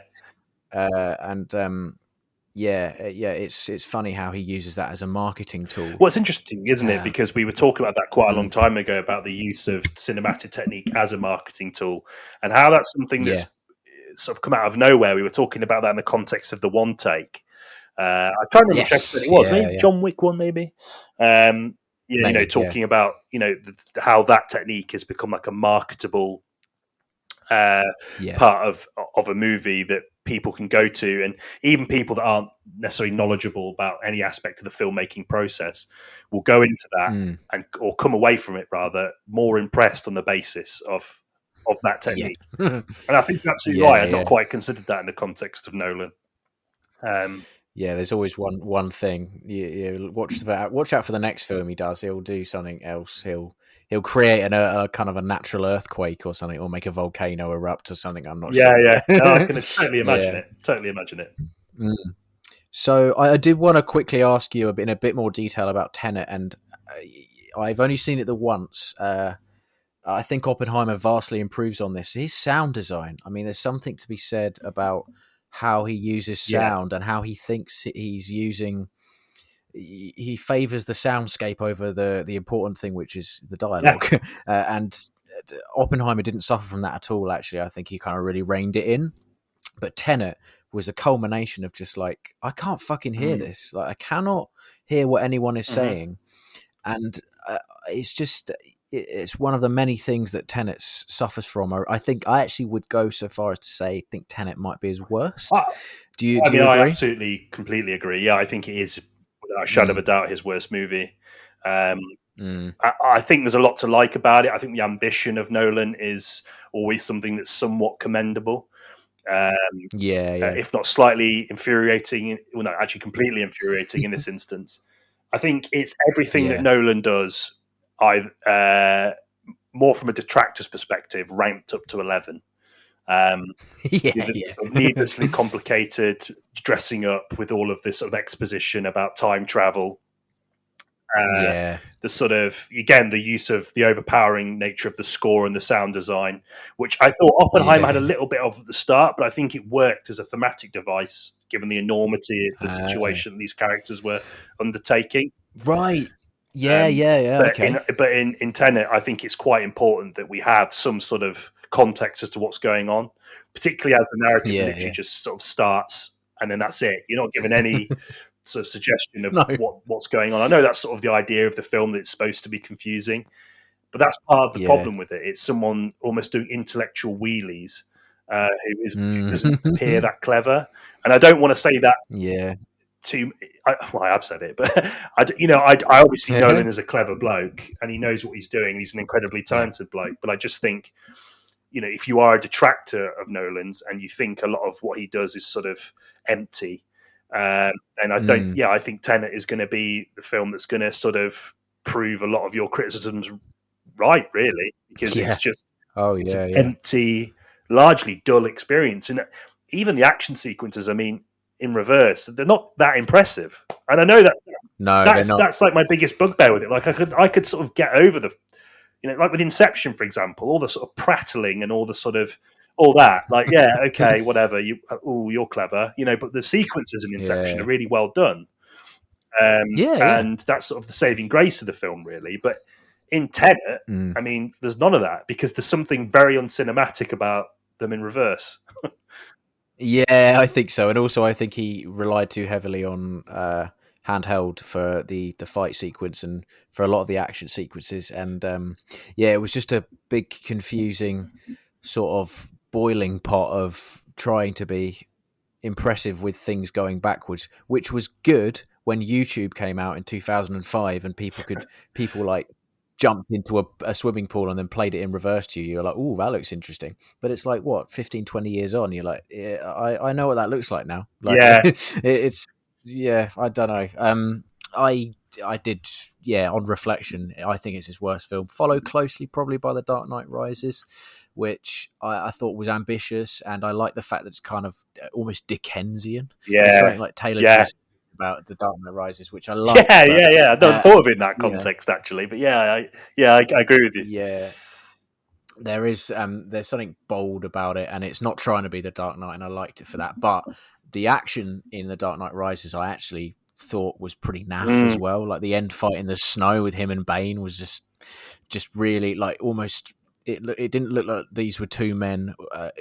It's funny how he uses that as a marketing tool. Well, it's interesting, isn't it? Because we were talking about that quite a long time ago about the use of cinematic technique as a marketing tool, and how that's something that's sort of come out of nowhere. We were talking about that in the context of the one take. I can't remember which episode it was. Maybe John Wick one, maybe. Talking about how that technique has become like a marketable part of a movie that people can go to, and even people that aren't necessarily knowledgeable about any aspect of the filmmaking process will go into that or come away from it rather more impressed on the basis of that technique. And I think you're absolutely right. I'd not quite considered that in the context of Nolan. There's always one thing. You watch out for the next film he does. He'll do something else. He'll create a kind of a natural earthquake or something, or make a volcano erupt or something. I'm not sure. No, I can totally imagine it. Totally imagine it. So I did want to quickly ask you in a bit more detail about Tenet, and I've only seen it the once. I think Oppenheimer vastly improves on this. His sound design. I mean, there's something to be said about how he uses sound and how he thinks he's using. He favors the soundscape over the important thing, which is the dialogue. And Oppenheimer didn't suffer from that at all. Actually, I think he kind of really reined it in. But Tenet was a culmination of just like, I can't fucking hear this. Like, I cannot hear what anyone is saying. And it's one of the many things that Tenet suffers from. I think I actually would go so far as to say I think Tenet might be his worst. Do you agree? I absolutely, completely agree. Yeah, I think it is, without a shadow of a doubt, his worst movie. I think there's a lot to like about it. I think the ambition of Nolan is always something that's somewhat commendable. If not slightly infuriating, well, no, actually completely infuriating in this instance. I think it's everything that Nolan does more from a detractor's perspective, ranked up to 11. Yeah, The sort of needlessly complicated dressing up with all of this sort of exposition about time travel. yeah, The sort of, again, the use of the overpowering nature of the score and the sound design, which I thought Oppenheimer had a yeah. little bit of at the start, but I think it worked as a thematic device given the enormity of the Uh, situation these characters were undertaking. right. Yeah, Um, yeah, yeah. but Okay. in Tenet, I think it's quite important that we have some sort of context as to what's going on, particularly as the narrative Yeah, literally yeah. just sort of starts and then that's it. You're not given any sort of suggestion of No. what's going on. I know that's sort of the idea of the film, that it's supposed to be confusing, but that's part of the Yeah. problem with it. It's someone almost doing intellectual wheelies who doesn't appear Mm. that clever. And I don't want to say that Yeah. too. Well, I have said it, but I obviously Nolan is a clever bloke and he knows what he's doing. He's an incredibly Yeah. talented bloke, but I just think, if you are a detractor of Nolan's and you think a lot of what he does is sort of empty, and I don't, Mm. I think Tenet is going to be the film that's going to sort of prove a lot of your criticisms right, really, because Yeah. Oh, it's an yeah, yeah. empty, largely dull experience, and even the action sequences. I mean, in reverse, they're not that impressive, and I know that No, they're not. that's like my biggest bugbear with it. Like I could sort of get over the, like with Inception, for example, all the sort of prattling and all the sort of all that. Like, yeah, okay, whatever. You're clever, but the sequences in Inception Yeah. are really well done, Yeah, yeah. and that's sort of the saving grace of the film, really. But in Tenet, Mm. I mean, there's none of that because there's something very uncinematic about them in reverse. Yeah, I think so. And also I think he relied too heavily on handheld for the fight sequence and for a lot of the action sequences. And yeah, it was just a big confusing sort of boiling pot of trying to be impressive with things going backwards, which was good when YouTube came out in 2005 and people like jumped into a swimming pool and then played it in reverse to you. You're like, oh, that looks interesting. But it's like, what, 15, 20 years on, you're like, yeah, I know what that looks like now. Like, Yeah, it's, yeah, I don't know. I did, yeah, on reflection, I think it's his worst film, followed closely probably by The Dark Knight Rises, which I thought was ambitious, and I like the fact that it's kind of almost Dickensian. There's yeah, something like Taylor yeah, Jenkins about The Dark Knight Rises, which I like. But yeah. I don't thought of it in that you know, context actually, but I agree with you. yeah, there is there's something bold about it, and it's not trying to be The Dark Knight, and I liked it for that. But the action in The Dark Knight Rises, I actually thought was pretty naff as well. Like the end fight in the snow with him and Bane was just really like almost. It didn't look like these were two men, at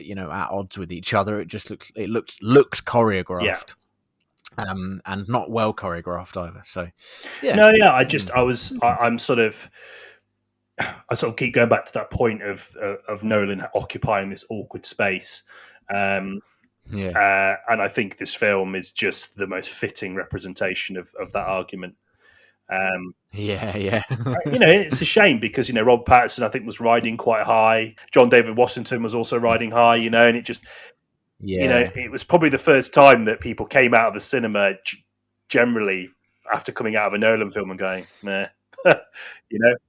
odds with each other. It just looks choreographed, and not well choreographed either. So, yeah, No, yeah. I'm sort of. I sort of keep going back to that point of Nolan occupying this awkward space, um, yeah, and I think this film is just the most fitting representation of that argument. Um, yeah. it's a shame because Rob Pattinson I think was riding quite high. John David Washington was also riding high. And it just Yeah, it was probably the first time that people came out of the cinema generally after coming out of a Nolan film and going, nah.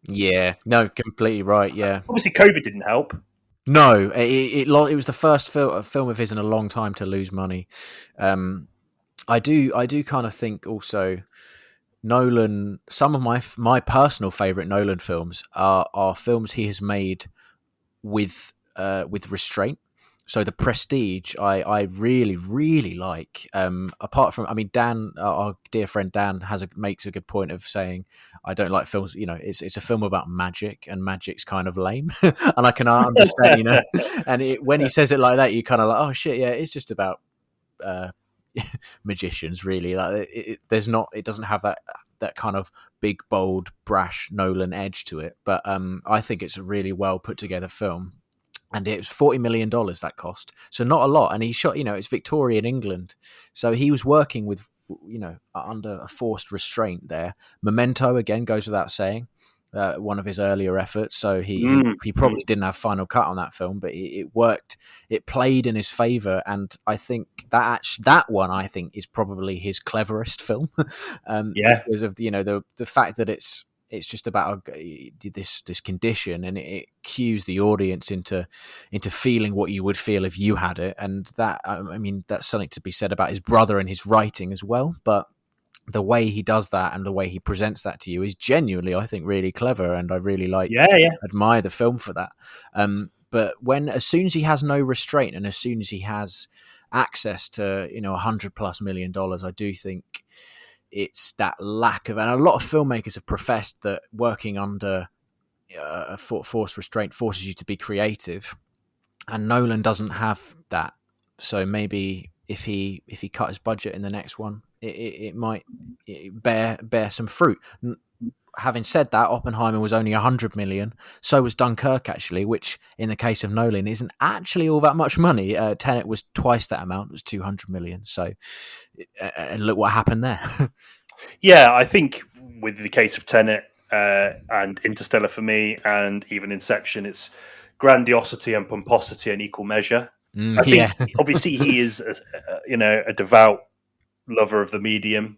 yeah. No, completely right. Yeah. Obviously, COVID didn't help. No, it was the first film of his in a long time to lose money. I do kind of think also Nolan. Some of my personal favorite Nolan films are films he has made with restraint. So the Prestige, I really really like. Apart from, I mean, Dan, our dear friend Dan, makes a good point of saying, I don't like films. It's a film about magic, and magic's kind of lame, and I can understand. And when he says it like that, you kind of like, oh shit, yeah, it's just about uh, magicians, really. Like it doesn't have that kind of big, bold, brash Nolan edge to it. But I think it's a really well put together film. And it was $40 million that cost. So not a lot. And he shot, it's Victorian England. So he was working with, under a forced restraint there. Memento, again, goes without saying, one of his earlier efforts. So he probably didn't have final cut on that film, but it worked. It played in his favor. And I think that one, I think, is probably his cleverest film. Yeah. Because of, the fact that it's, It's just about this condition, and it cues the audience into feeling what you would feel if you had it. And that, I mean, that's something to be said about his brother and his writing as well. But the way he does that and the way he presents that to you is genuinely, I think, really clever, and I really admire the film for that. But as soon as he has no restraint, and as soon as he has access to $100+ million, I do think it's that lack of, and a lot of filmmakers have professed that working under a forced restraint forces you to be creative, and Nolan doesn't have that. So maybe if he cut his budget in the next one, it might bear some fruit. Having said that, Oppenheimer was only 100 million. So was Dunkirk, actually, which in the case of Nolan isn't actually all that much money. Tenet was twice that amount; it was 200 million. So, and look what happened there. Yeah, I think with the case of Tenet and Interstellar for me, and even Inception, it's grandiosity and pomposity in equal measure. I think obviously he is, a devout lover of the medium.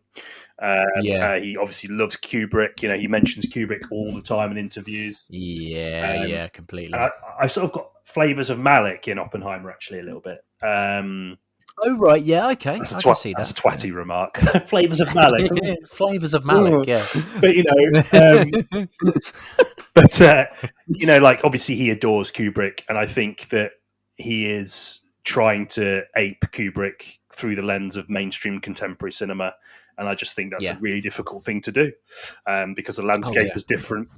He obviously loves Kubrick. He mentions Kubrick all the time in interviews. Yeah, completely. I sort of got flavors of Malick in Oppenheimer, actually, a little bit. Oh right, yeah, okay, I can see that. That's a twatty remark. Flavors of Malick. Flavors of Malick, yeah. But like obviously he adores Kubrick, and I think that he is trying to ape Kubrick through the lens of mainstream contemporary cinema, and I just think that's a really difficult thing to do because the landscape is different.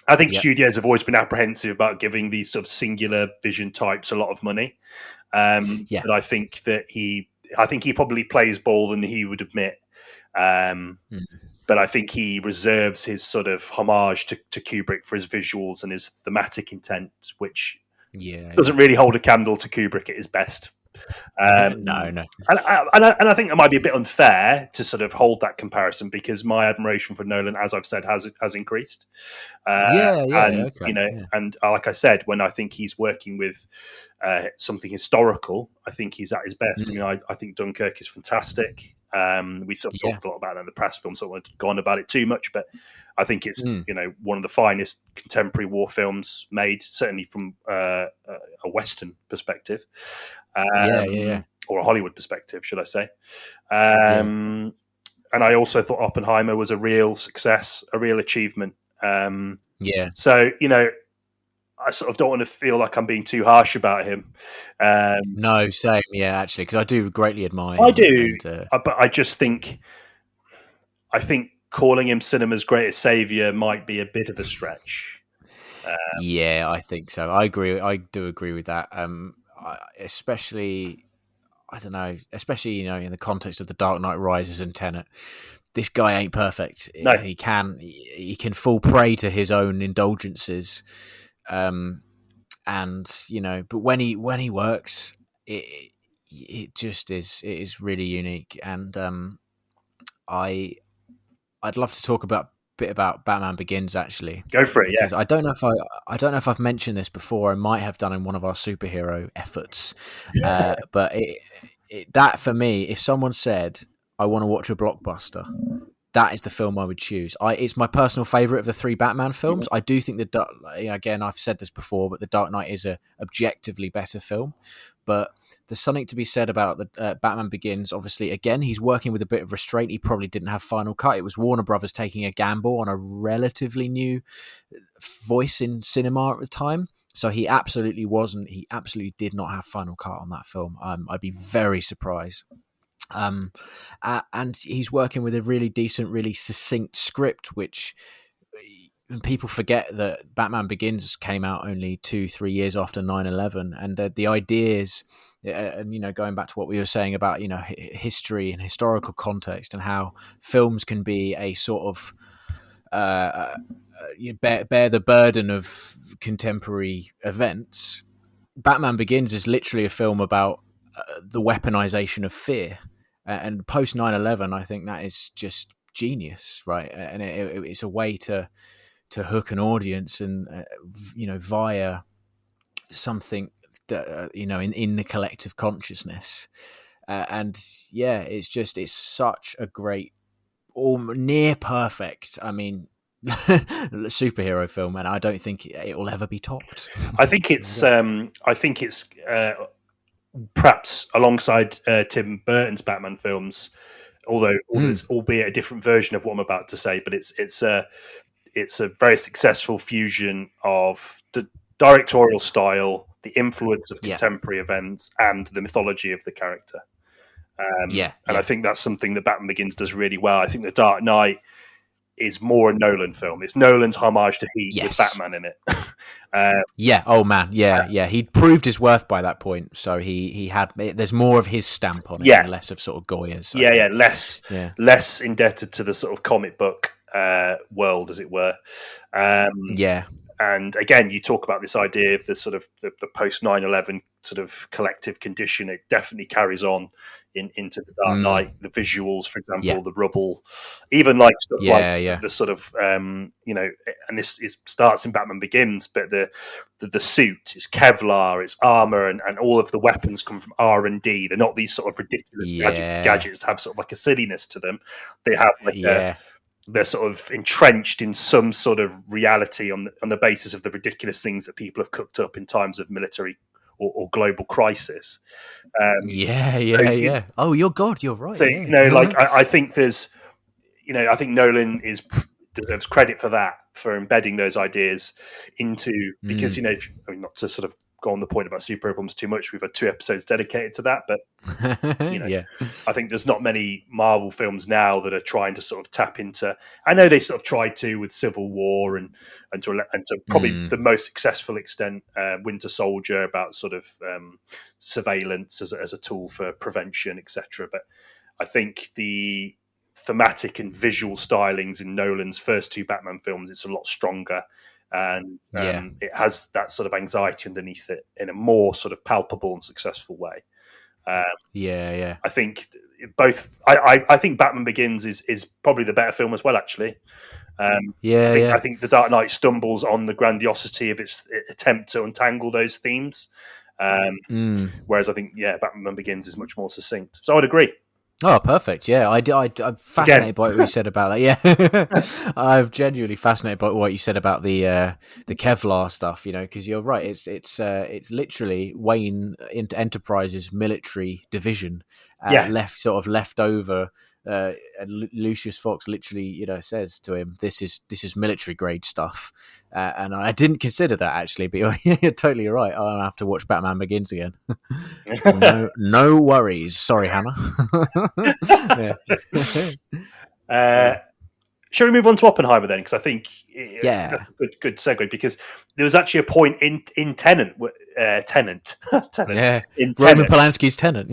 I think studios have always been apprehensive about giving these sort of singular vision types a lot of money. But I think that he probably plays ball than he would admit. But I think he reserves his sort of homage to Kubrick for his visuals and his thematic intent, which doesn't really hold a candle to Kubrick at his best. No. And I think it might be a bit unfair to sort of hold that comparison because my admiration for Nolan, as I've said, has increased. And like I said, when I think he's working with something historical, I think he's at his best. I mean, I think Dunkirk is fantastic. We sort of talked a lot about it in the press film, so I won't go on about it too much, but I think it's one of the finest contemporary war films made, certainly from a Western perspective. Or a Hollywood perspective, should I say. And I also thought Oppenheimer was a real success, a real achievement. So, I sort of don't want to feel like I'm being too harsh about him. No, same, actually, because I do greatly admire him. I do, but I just think, calling him cinema's greatest saviour might be a bit of a stretch. I think so. I agree. I do agree with that. Especially, I don't know, in the context of The Dark Knight Rises and Tenet, this guy ain't perfect. No. He can fall prey to his own indulgences, but when he works, it just is. It is really unique, and I'd love to talk a bit about Batman Begins, actually. Go for it, because I don't know if I've mentioned this before. I might have done in one of our superhero efforts, but that for me, if someone said I want to watch a blockbuster, that is the film I would choose. It's my personal favorite of the three Batman films. I do think again, I've said this before, but The Dark Knight is a objectively better film. But there's something to be said about the Batman Begins. Obviously, again, he's working with a bit of restraint. He probably didn't have final cut. It was Warner Brothers taking a gamble on a relatively new voice in cinema at the time. So he absolutely wasn't. He absolutely did not have final cut on that film. I'd be very surprised. And he's working with a really decent, really succinct script, which people forget that Batman Begins came out only 2-3 years after 9/11, and the ideas, and going back to what we were saying about history and historical context, and how films can be a sort of bear the burden of contemporary events. Batman Begins is literally a film about the weaponization of fear, and post 9/11, I think that is just genius, right? And it's a way to hook an audience, and via something that in the collective consciousness, it's such a great, or near perfect. I mean, superhero film, and I don't think it will ever be topped. I think it's perhaps alongside Tim Burton's Batman films, although it's albeit a different version of what I'm about to say, but it's a very successful fusion of the directorial style, the influence of contemporary events, and the mythology of the character. And I think that's something that Batman Begins does really well. I think The Dark Knight is more a Nolan film. It's Nolan's homage to Heat with Batman in it. Oh man, yeah. He'd proved his worth by that point, so he had. There's more of his stamp on it, and less of sort of Goya's. Less indebted to the sort of comic book world, as it were. And again, you talk about this idea of the sort of the post 9/11 sort of collective condition. It definitely carries on into The Dark Knight. The visuals, for example, the rubble, even like stuff the sort of and this starts in Batman Begins, but the suit is Kevlar, it's armor, and all of the weapons come from R&D. They're not these sort of ridiculous gadgets that have sort of like a silliness to them. They have like they're sort of entrenched in some sort of reality on the basis of the ridiculous things that people have cooked up in times of military or global crisis. Oh, you're God, you're right. So I think there's, I think Nolan deserves credit for that, for embedding those ideas into, because not to sort of go on the point about superhero films too much. We've had 2 episodes dedicated to that, but I think there's not many Marvel films now that are trying to sort of tap into. I know they sort of tried to with Civil War and to probably the most successful extent, Winter Soldier, about sort of surveillance as a tool for prevention, etc. But I think the thematic and visual stylings in Nolan's first 2 Batman films, it's a lot stronger. And it has that sort of anxiety underneath it in a more sort of palpable and successful way. I think both. I think Batman Begins is probably the better film as well. Actually, I think The Dark Knight stumbles on the grandiosity of its attempt to untangle those themes, whereas I think Batman Begins is much more succinct. So I'd agree. Oh, perfect. Yeah, I'm fascinated by what you said about that. Yeah, I'm genuinely fascinated by what you said about the Kevlar stuff. Because you're right. It's literally Wayne Enterprises military division left over. And Lucius Fox literally, says to him, "This is military grade stuff," and I didn't consider that actually. But you're totally right. I'll have to watch Batman Begins again. No worries. Sorry, Hannah. Shall we move on to Oppenheimer then? Because I think that's a good segue. Because there was actually a point in Tenet. Roman Polanski's Tenet.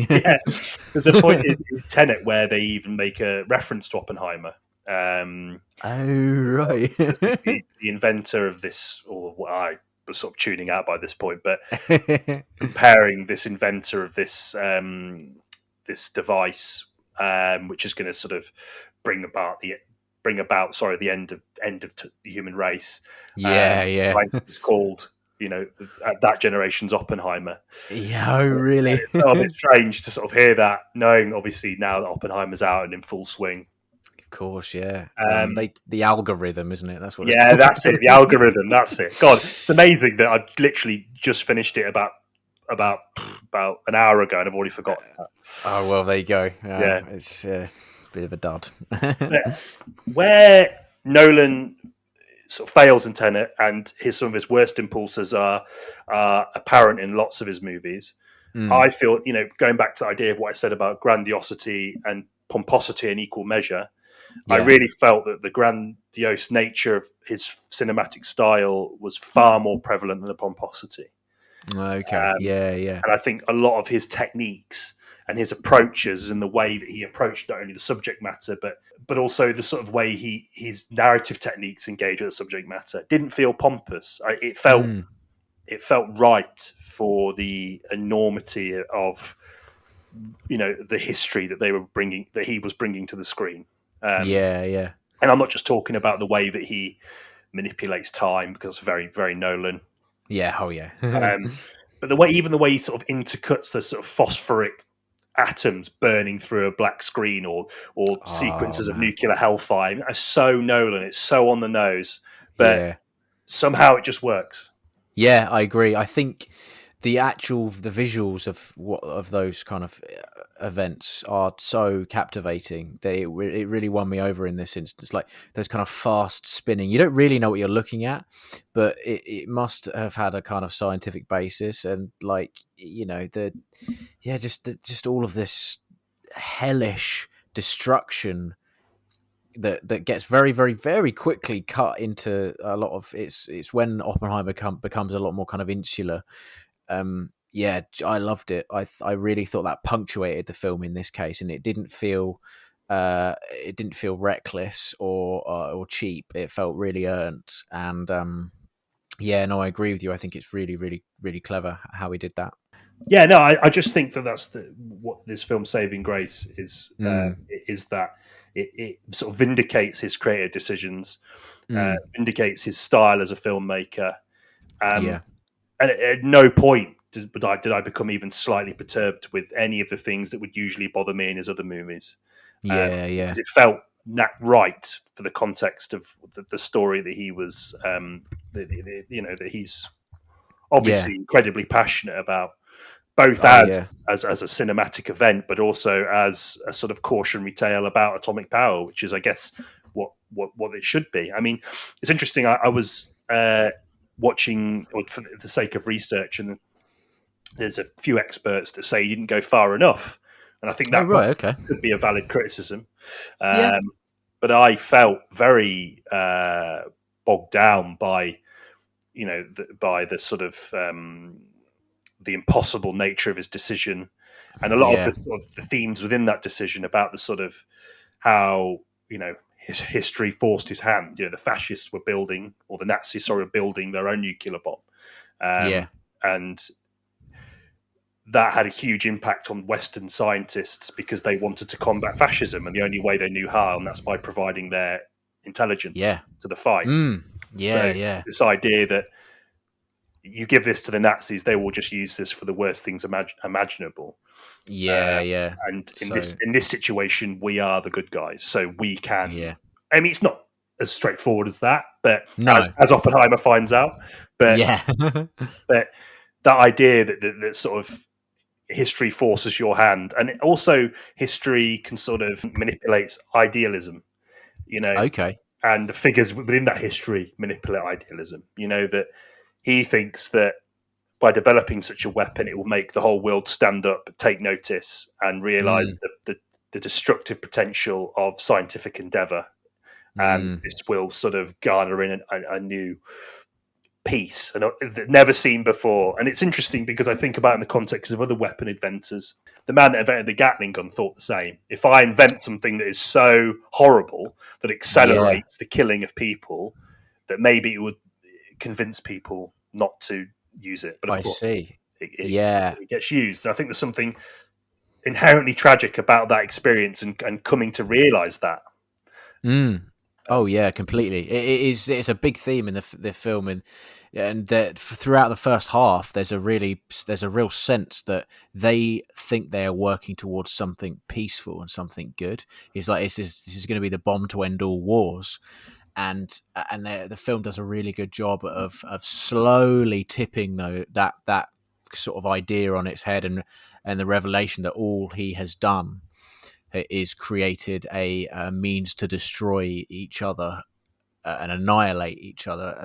There's a point in Tenet where they even make a reference to Oppenheimer. Right. The inventor of this, or what I was sort of tuning out by this point, but comparing this inventor of this this device, which is going to sort of bring about the end of the human race. It's called, that generation's Oppenheimer. Yeah, oh, really? It's a bit strange to sort of hear that, knowing obviously now that Oppenheimer's out and in full swing. Of course, yeah. The algorithm, isn't it? That's what. That's it. The algorithm. That's it. God, it's amazing that I literally just finished it about an hour ago, and I've already forgotten that. Oh well, there you go. It's a bit of a dud. Where Nolan sort of fails in Tenet, and some of his worst impulses are apparent in lots of his movies. I feel, going back to the idea of what I said about grandiosity and pomposity in equal measure, I really felt that the grandiose nature of his cinematic style was far more prevalent than the pomposity. Okay. And I think a lot of his techniques and his approaches and the way that he approached not only the subject matter, but also the sort of way his narrative techniques engage with the subject matter didn't feel pompous. It felt right for the enormity of the history that he was bringing to the screen. And I'm not just talking about the way that he manipulates time, because it's very, very Nolan. Yeah. Oh, yeah. But the way he sort of intercuts the sort of phosphoric atoms burning through a black screen, or Oh sequences of man, nuclear hellfire. It's so Nolan. It's so on the nose, but yeah. somehow it just works. Yeah, I agree. I think the visuals of those kind of events are so captivating. It really won me over in this instance. Like those kind of fast spinning. You don't really know what you're looking at, but it must have had a kind of scientific basis. And like just all of this hellish destruction that gets very, very, very quickly cut into a lot of it's when Oppenheimer becomes a lot more kind of insular. Yeah, I loved it. I really thought that punctuated the film in this case, and it didn't feel reckless or cheap. It felt really earned, and yeah, no, I agree with you. I think it's really, really, really clever how he did that. Yeah, no, I just think that that's what this film's saving grace Mm, is that it sort of vindicates his creative decisions, mm, vindicates his style as a filmmaker, um, yeah, and at no point did I become even slightly perturbed with any of the things that would usually bother me in his other movies, yeah, yeah, because it felt right for the context of the story that he was, that he's yeah. obviously incredibly passionate about, both Oh yeah, as a cinematic event, but also as a sort of cautionary tale about atomic power, which is, I guess, what it should be. I mean, it's interesting. I was watching, or for the sake of research, and there's a few experts that say he didn't go far enough, and I think oh that right, okay, could be a valid criticism. yeah, Um, but I felt very bogged down by by the sort of the impossible nature of his decision, and a lot of yeah, the sort of the themes within that decision about the sort of how his history forced his hand. The fascists were building, or the Nazis, sorry, were building their own nuclear bomb, yeah, and that had a huge impact on Western scientists because they wanted to combat fascism, and the only way they knew how, and that's by providing their intelligence yeah, to the fight. yeah, So yeah, this idea that you give this to the Nazis, they will just use this for the worst things imaginable. yeah, yeah. And So in this situation, we are the good guys, so we can. yeah, I mean, it's not as straightforward as that, but no, as Oppenheimer finds out, but yeah, but that idea that sort of history forces your hand, and also history can sort of manipulate idealism, you know, okay, and the figures within that history manipulate idealism. That he thinks that by developing such a weapon, it will make the whole world stand up, take notice, and realize mm, the destructive potential of scientific endeavor. And mm, this will sort of garner in a new piece and never seen before. And it's interesting because I think about it in the context of other weapon inventors. The man that invented the Gatling gun thought the same. If I invent something that is so horrible that yeah, accelerates the killing of people, that maybe it would convince people not to use it. But of I course, see, it, yeah, it gets used. And I think there's something inherently tragic about that experience, and coming to realize that. mm. Oh yeah, completely. It is. It's a big theme in the film, and that throughout the first half, there's a real sense that they think they are working towards something peaceful and something good. It's like this is going to be the bomb to end all wars, and the film does a really good job of slowly tipping though that sort of idea on its head, and the revelation that all he has done is created a means to destroy each other and annihilate each other.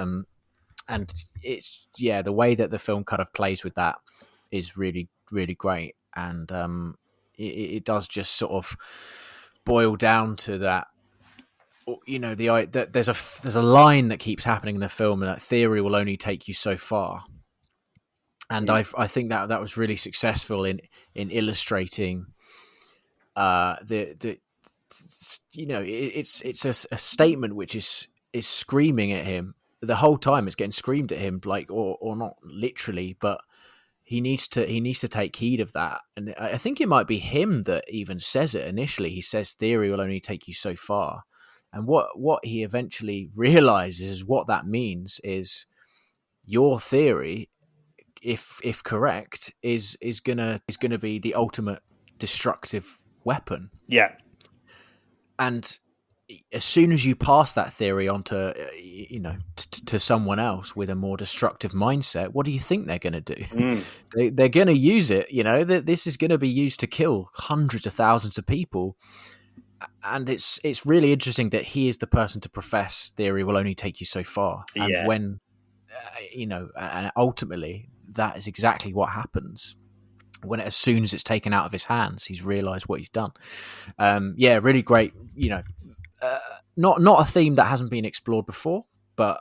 And it's the way that the film kind of plays with that is really really great, and it does just sort of boil down to that. There's a line that keeps happening in the film, and that theory will only take you so far. And I think that was really successful in illustrating the it's a statement which is screaming at him the whole time. It's getting screamed at him, like, or not literally, but he needs to take heed of that. And I think it might be him that even says it initially. He says theory will only take you so far, and what he eventually realizes is what that means is your theory, if correct, is gonna be the ultimate destructive weapon. Yeah. And as soon as you pass that theory on to, to someone else with a more destructive mindset, what do you think they're going to do? They're going to use it. This is going to be used to kill hundreds of thousands of people. And it's really interesting that he is the person to profess theory will only take you so far. And when, and ultimately that is exactly what happens. When as soon as it's taken out of his hands, he's realised what he's done. Really great. Not a theme that hasn't been explored before, but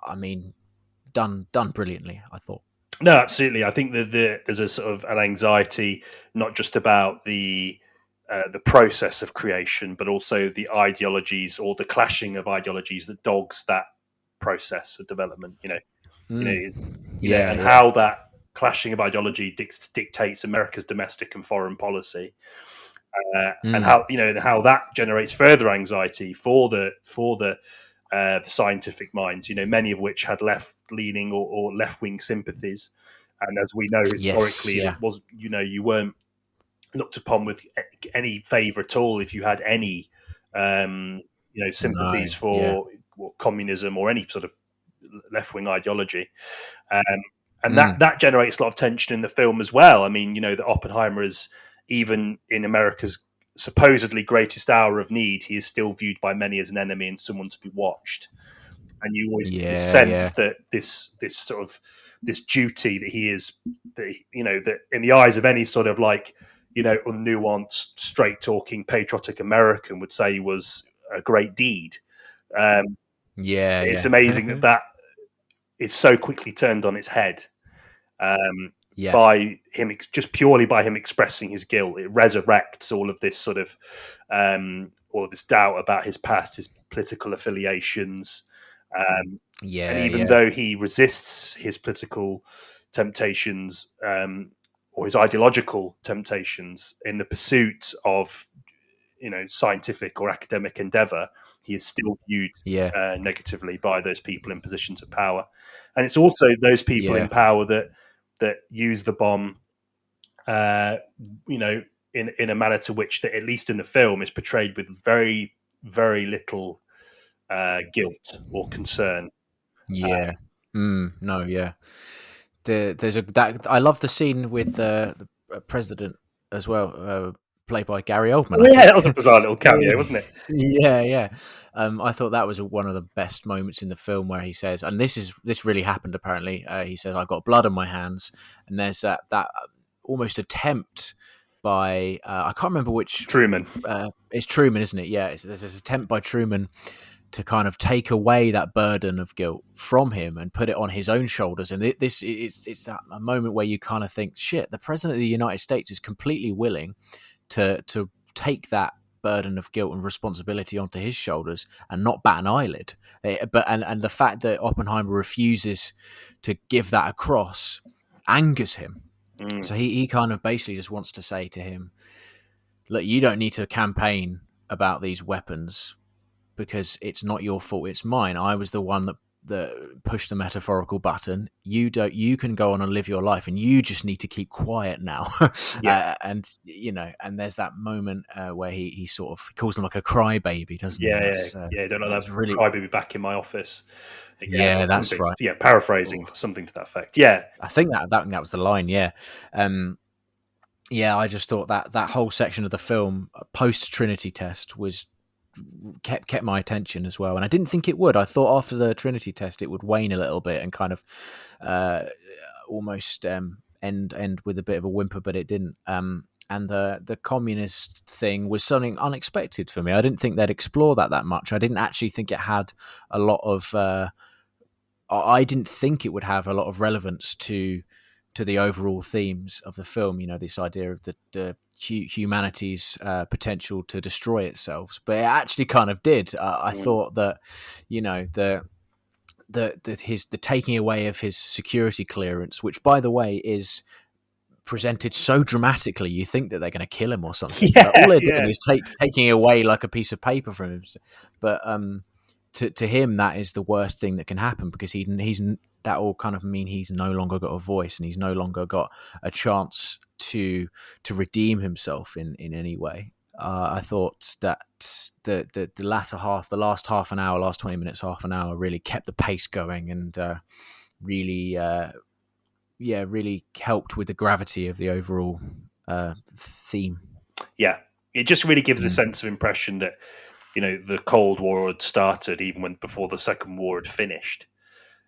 I mean, done brilliantly, I thought. No, absolutely. I think that there's a sort of an anxiety, not just about the process of creation, but also the ideologies or the clashing of ideologies that dogs that process of development. How that clashing of ideology dictates America's domestic and foreign policy. And how that generates further anxiety for the scientific minds. Many of which had left-leaning or left-wing sympathies, and as we know historically, it was you weren't looked upon with any favour at all if you had any sympathies for communism or any sort of left-wing ideology. And that generates a lot of tension in the film as well. I mean, that Oppenheimer is, even in America's supposedly greatest hour of need, he is still viewed by many as an enemy and someone to be watched. And you always get the sense that this sort of this duty that he is, that in the eyes of any sort of unnuanced, straight talking, patriotic American would say was a great deed. It's amazing that is so quickly turned on its head. By him, just purely by him expressing his guilt, it resurrects all of this sort of all of this doubt about his past, his political affiliations, and even though he resists his political temptations or his ideological temptations in the pursuit of scientific or academic endeavor, he is still viewed negatively by those people in positions of power. And it's also those people in power that use the bomb, in a manner to which, that at least in the film, is portrayed with very, very little guilt or concern. There's I love the scene with the president as well, played by Gary Oldman. That was a bizarre little cameo, wasn't it? I thought that was one of the best moments in the film, where he says, and this really happened apparently, he says, "I've got blood on my hands," and there's that almost attempt by I can't remember which Truman. It's Truman, isn't it? There's this attempt by Truman to kind of take away that burden of guilt from him and put it on his own shoulders. And it's a moment where you kind of think, shit, the president of the United States is completely willing to take that burden of guilt and responsibility onto his shoulders and not bat an eyelid. And the fact that Oppenheimer refuses to give that across angers him. So he kind of basically just wants to say to him, look, you don't need to campaign about these weapons because it's not your fault, it's mine. I was the one that pushed the metaphorical button. You can go on and live your life, and you just need to keep quiet now. And there's that moment where he sort of calls him like a crybaby, doesn't he? Don't know, that's really crybaby back in my office. That's right. Paraphrasing something to that effect. I think that was the line. I just thought that whole section of the film, post Trinity test, was kept my attention as well, and I didn't think it would. I thought after the Trinity test it would wane a little bit and kind of almost end with a bit of a whimper, but it didn't. And the communist thing was something unexpected for me. I didn't think they'd explore that much. I didn't actually think it had a lot of. I didn't think it would have a lot of relevance to the overall themes of the film. This idea of the humanity's potential to destroy itself, but it actually kind of did. I thought that the taking away of his security clearance, which by the way is presented so dramatically, you think that they're going to kill him or something. But all they're doing is taking away like a piece of paper from him. But to him, that is the worst thing that can happen, because that will kind of mean he's no longer got a voice and he's no longer got a chance to redeem himself in any way. I thought that the latter half, the last half an hour, last 20 minutes, half an hour, really kept the pace going and really, really helped with the gravity of the overall theme. Yeah, it just really gives a sense of impression that, you know, the Cold War had started even before the Second War had finished.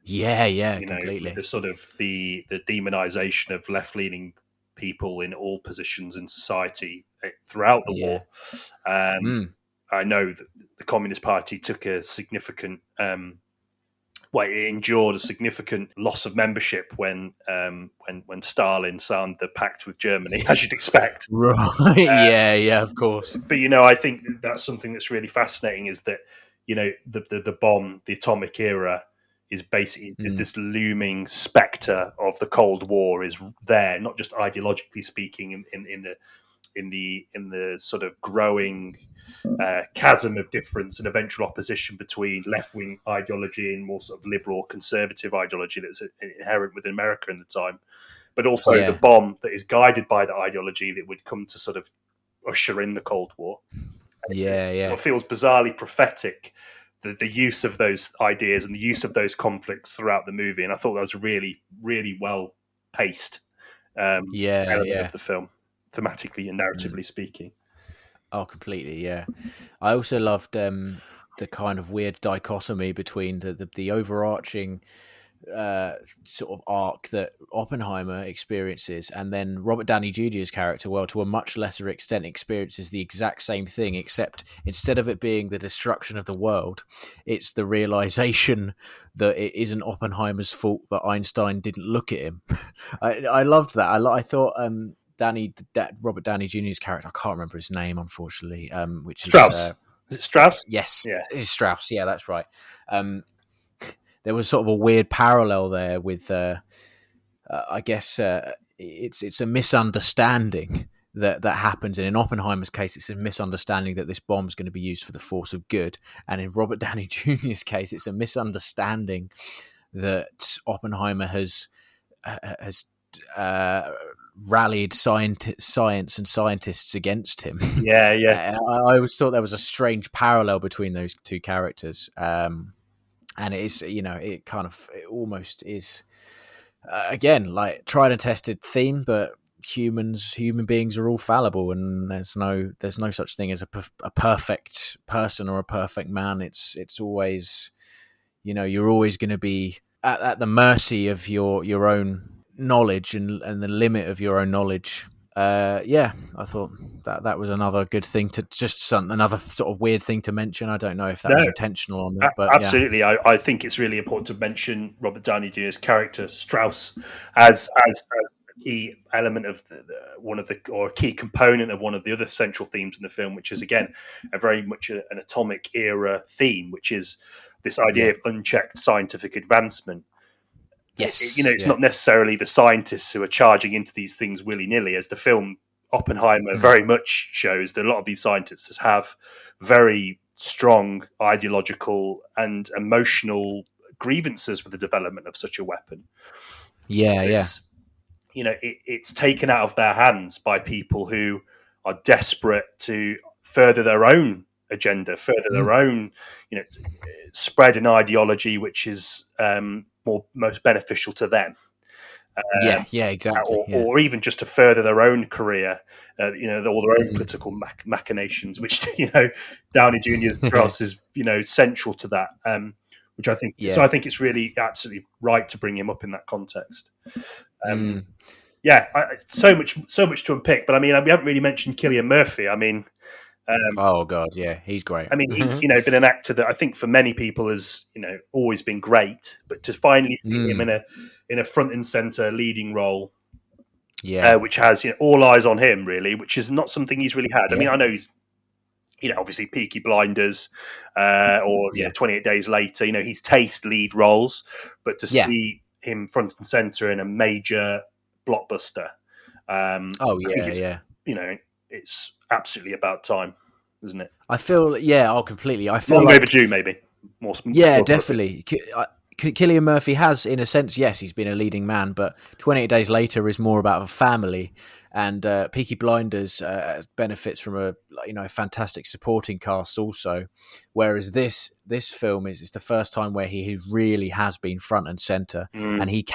Yeah, You know, completely. with the sort of the demonization of left-leaning people in all positions in society throughout the war. I know that the Communist Party took a significant, it endured a significant loss of membership when Stalin signed the pact with Germany, as you'd expect. Right? Yeah, of course. But you know, I think that's something that's really fascinating is that, you know, the bomb, the atomic era, is basically this looming spectre of the Cold War is there, not just ideologically speaking, in the sort of growing chasm of difference and eventual opposition between left-wing ideology and more sort of liberal conservative ideology that's inherent within America in the time, but also the bomb that is guided by the ideology that would come to sort of usher in the Cold War. It sort of feels bizarrely prophetic, the use of those ideas and the use of those conflicts throughout the movie, and I thought that was really, really well paced element of the film, thematically and narratively speaking. Oh, completely. Yeah, I also loved the kind of weird dichotomy between the overarching sort of arc that Oppenheimer experiences, and then Robert Downey Jr.'s character, well, to a much lesser extent, experiences the exact same thing, except instead of it being the destruction of the world, it's the realization that it isn't Oppenheimer's fault that Einstein didn't look at him. I loved that. I thought Robert Downey Jr.'s character, I can't remember his name, unfortunately, which Strauss. Is it Strauss? Yes, Yeah. it's Strauss. Yeah, that's right. There was sort of a weird parallel there with, I guess, it's a misunderstanding that happens. And in Oppenheimer's case, it's a misunderstanding that this bomb is going to be used for the force of good. And in Robert Downey Jr.'s case, it's a misunderstanding that Oppenheimer has rallied science and scientists against him. Yeah. I always thought there was a strange parallel between those two characters. And it is, you know, it almost is, again, like tried and tested theme, but human beings are all fallible, and there's no such thing as a perfect person or a perfect man. It's always, you know, you're always going to be at the mercy of your own knowledge and the limit of your own knowledge. I thought that was another good thing another sort of weird thing to mention. I don't know if that was intentional or not, but absolutely. Yeah. I think it's really important to mention Robert Downey Jr.'s character Strauss as a key element of a key component of one of the other central themes in the film, which is again a very much an atomic era theme, which is this idea of unchecked scientific advancement. Yes, it's not necessarily the scientists who are charging into these things willy-nilly, as the film Oppenheimer very much shows that a lot of these scientists have very strong ideological and emotional grievances with the development of such a weapon. It's taken out of their hands by people who are desperate to further their own agenda, further their own, spread an ideology which is most beneficial to them. Exactly. Or even just to further their own career, all their own political machinations, which Downey Jr.'s cross is central to that. Which I think, so I think it's really absolutely right to bring him up in that context. So much to unpick, but I mean, we haven't really mentioned Cillian Murphy. I mean. Oh God, yeah, he's great. I mean, he's been an actor that I think for many people has always been great, but to finally see him in a front and center leading role, which has all eyes on him, really, which is not something he's really had. I mean, I know he's obviously Peaky Blinders or 28 Days Later. He's tasted lead roles, but to see him front and center in a major blockbuster, it's absolutely about time, isn't it? I feel, completely. I feel long overdue, maybe. More definitely. Cillian Murphy has, in a sense, yes, he's been a leading man, but 28 Days Later is more about a family, and Peaky Blinders benefits from a fantastic supporting cast also. Whereas this film is the first time where he really has been front and center, and he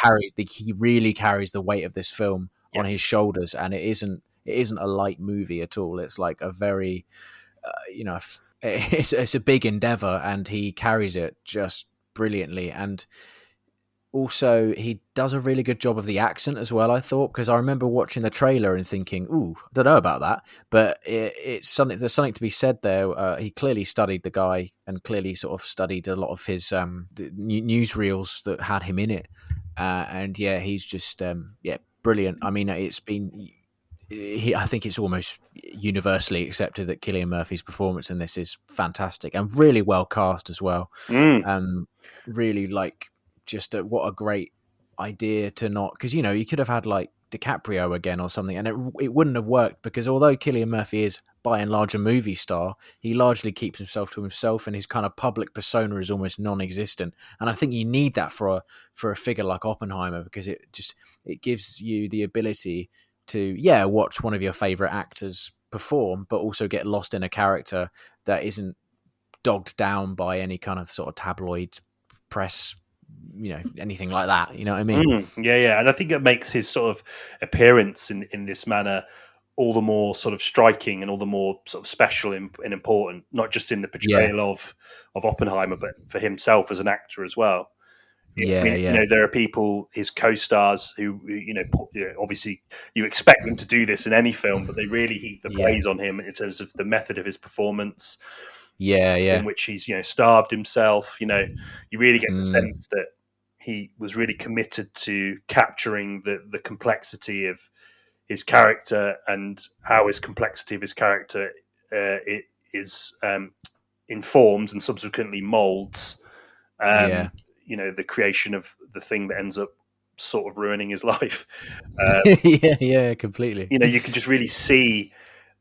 really carries the weight of this film on his shoulders, and it isn't a light movie at all. It's like a very it's a big endeavor, and he carries it just brilliantly. And also he does a really good job of the accent as well, I thought, because I remember watching the trailer and thinking, ooh, I don't know about that, but it's something, there's something to be said there. He clearly studied the guy, and clearly sort of studied a lot of his newsreels that had him in it, and yeah, he's just brilliant. I mean, I think it's almost universally accepted that Cillian Murphy's performance in this is fantastic and really well cast as well. Really, like, just what a great idea to not, because you could have had like DiCaprio again or something, and it wouldn't have worked, because although Cillian Murphy is by and large a movie star, he largely keeps himself to himself, and his kind of public persona is almost non-existent. And I think you need that for a figure like Oppenheimer, because it gives you the ability to watch one of your favorite actors perform, but also get lost in a character that isn't dogged down by any kind of sort of tabloid press, anything like that. You know what I mean? Yeah. And I think it makes his sort of appearance in this manner all the more sort of striking and all the more sort of special and important, not just in the portrayal of Oppenheimer, but for himself as an actor as well. There are people, his co-stars, who obviously you expect them to do this in any film, but they really heap the praise on him in terms of the method of his performance. In which he's starved himself. You really get the sense that he was really committed to capturing the complexity of his character, and how his complexity of his character it is informs and subsequently molds the creation of the thing that ends up sort of ruining his life. Completely. You can just really see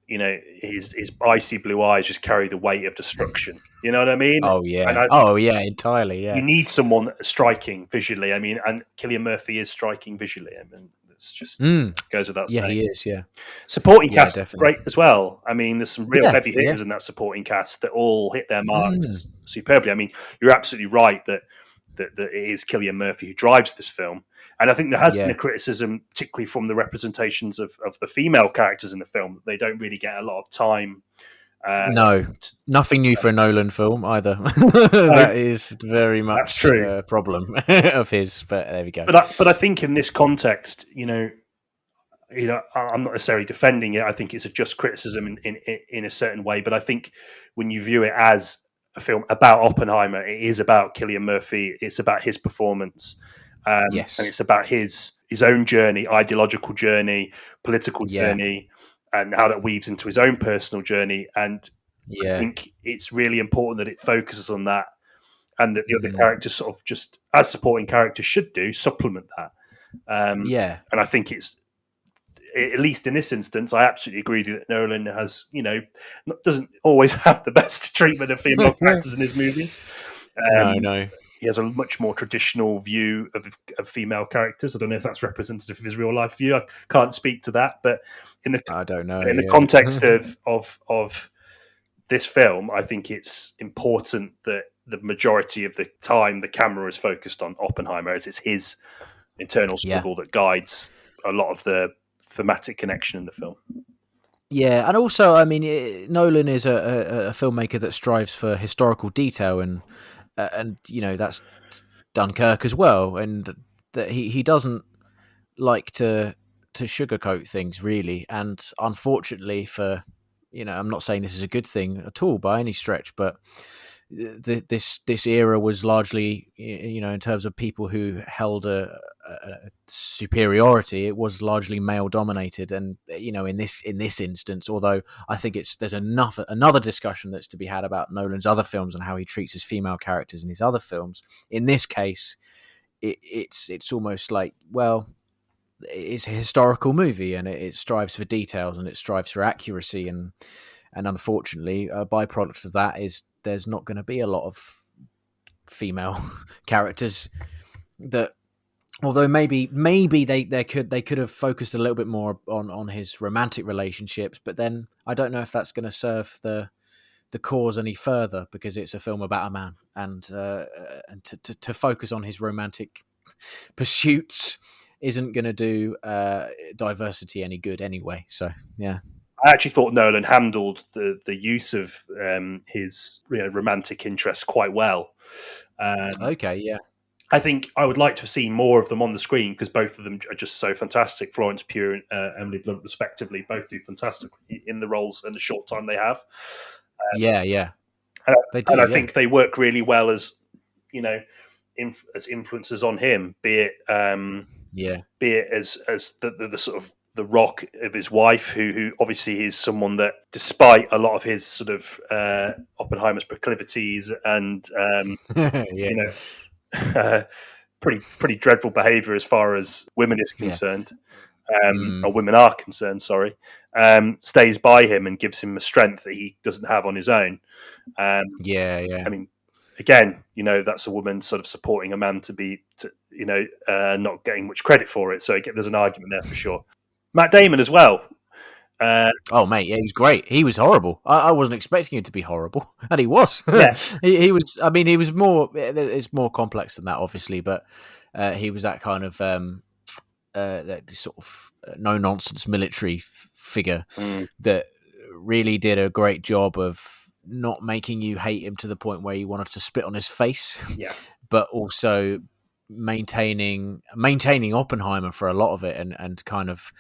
his icy blue eyes just carry the weight of destruction. You know what I mean? Oh yeah. Entirely. Yeah. You need someone striking visually. I mean, and Cillian Murphy is striking visually. I mean, it's just goes without saying. Yeah, he is. Yeah. Supporting cast definitely. great as well. I mean, there's some real heavy hitters in that supporting cast that all hit their marks superbly. I mean, you're absolutely right that it is Cillian Murphy who drives this film. And I think there has been a criticism, particularly from the representations of the female characters in the film, that they don't really get a lot of time. No, nothing new for a Nolan film either. That is very much a problem of his. But there we go. But I think in this context, I'm not necessarily defending it. I think it's a just criticism in a certain way. But I think when you view it as a film about Oppenheimer, it is about Cillian Murphy. It's about his performance. And it's about his own journey, ideological journey, political journey, and how that weaves into his own personal journey. And I think it's really important that it focuses on that, and that the other characters sort of, just as supporting characters should do, supplement that. And I think it's, at least in this instance, I absolutely agree that Nolan has, doesn't always have the best treatment of female characters in his movies. No. He has a much more traditional view of female characters. I don't know if that's representative of his real life view. I can't speak to that, but I don't know. In the context of this film, I think it's important that the majority of the time the camera is focused on Oppenheimer, as it's his internal struggle that guides a lot of the thematic connection in the film. Yeah, and also, I mean, Nolan is a filmmaker that strives for historical detail, and that's Dunkirk as well, and that he doesn't like to sugarcoat things really. And unfortunately for, I'm not saying this is a good thing at all by any stretch, but this era was largely, in terms of people who held a superiority, it was largely male dominated. And in this instance, although I think there's another discussion that's to be had about Nolan's other films and how he treats his female characters in his other films, in this case it's almost like, well, it's a historical movie, and it strives for details, and it strives for accuracy, and unfortunately a byproduct of that is there's not going to be a lot of female characters that. Although maybe they could have focused a little bit more on his romantic relationships, but then I don't know if that's going to serve the cause any further, because it's a film about a man, and to focus on his romantic pursuits isn't going to do diversity any good anyway. So yeah. I actually thought Nolan handled the use of his romantic interest quite well. Okay, yeah. I think I would like to see more of them on the screen, because both of them are just so fantastic. Florence Pugh and Emily Blunt, respectively, both do fantastically in the roles and the short time they have. Yeah. And, They do, I yeah. think they work really well as as influences on him, be it as the sort of the rock of his wife, who obviously is someone that, despite a lot of his sort of Oppenheimer's proclivities and pretty dreadful behaviour as far as women is concerned, or women are concerned, sorry, stays by him and gives him a strength that he doesn't have on his own. I mean, again, that's a woman sort of supporting a man not getting much credit for it. So there's an argument there for sure. Matt Damon as well. Oh mate, yeah, he's great. He was horrible. I wasn't expecting him to be horrible, and he was. Yeah. he was. I mean, he was more. It's more complex than that, obviously, but he was that kind of that sort of no nonsense military figure that really did a great job of not making you hate him to the point where you wanted to spit on his face. Yeah. But also maintaining Oppenheimer for a lot of it, and kind of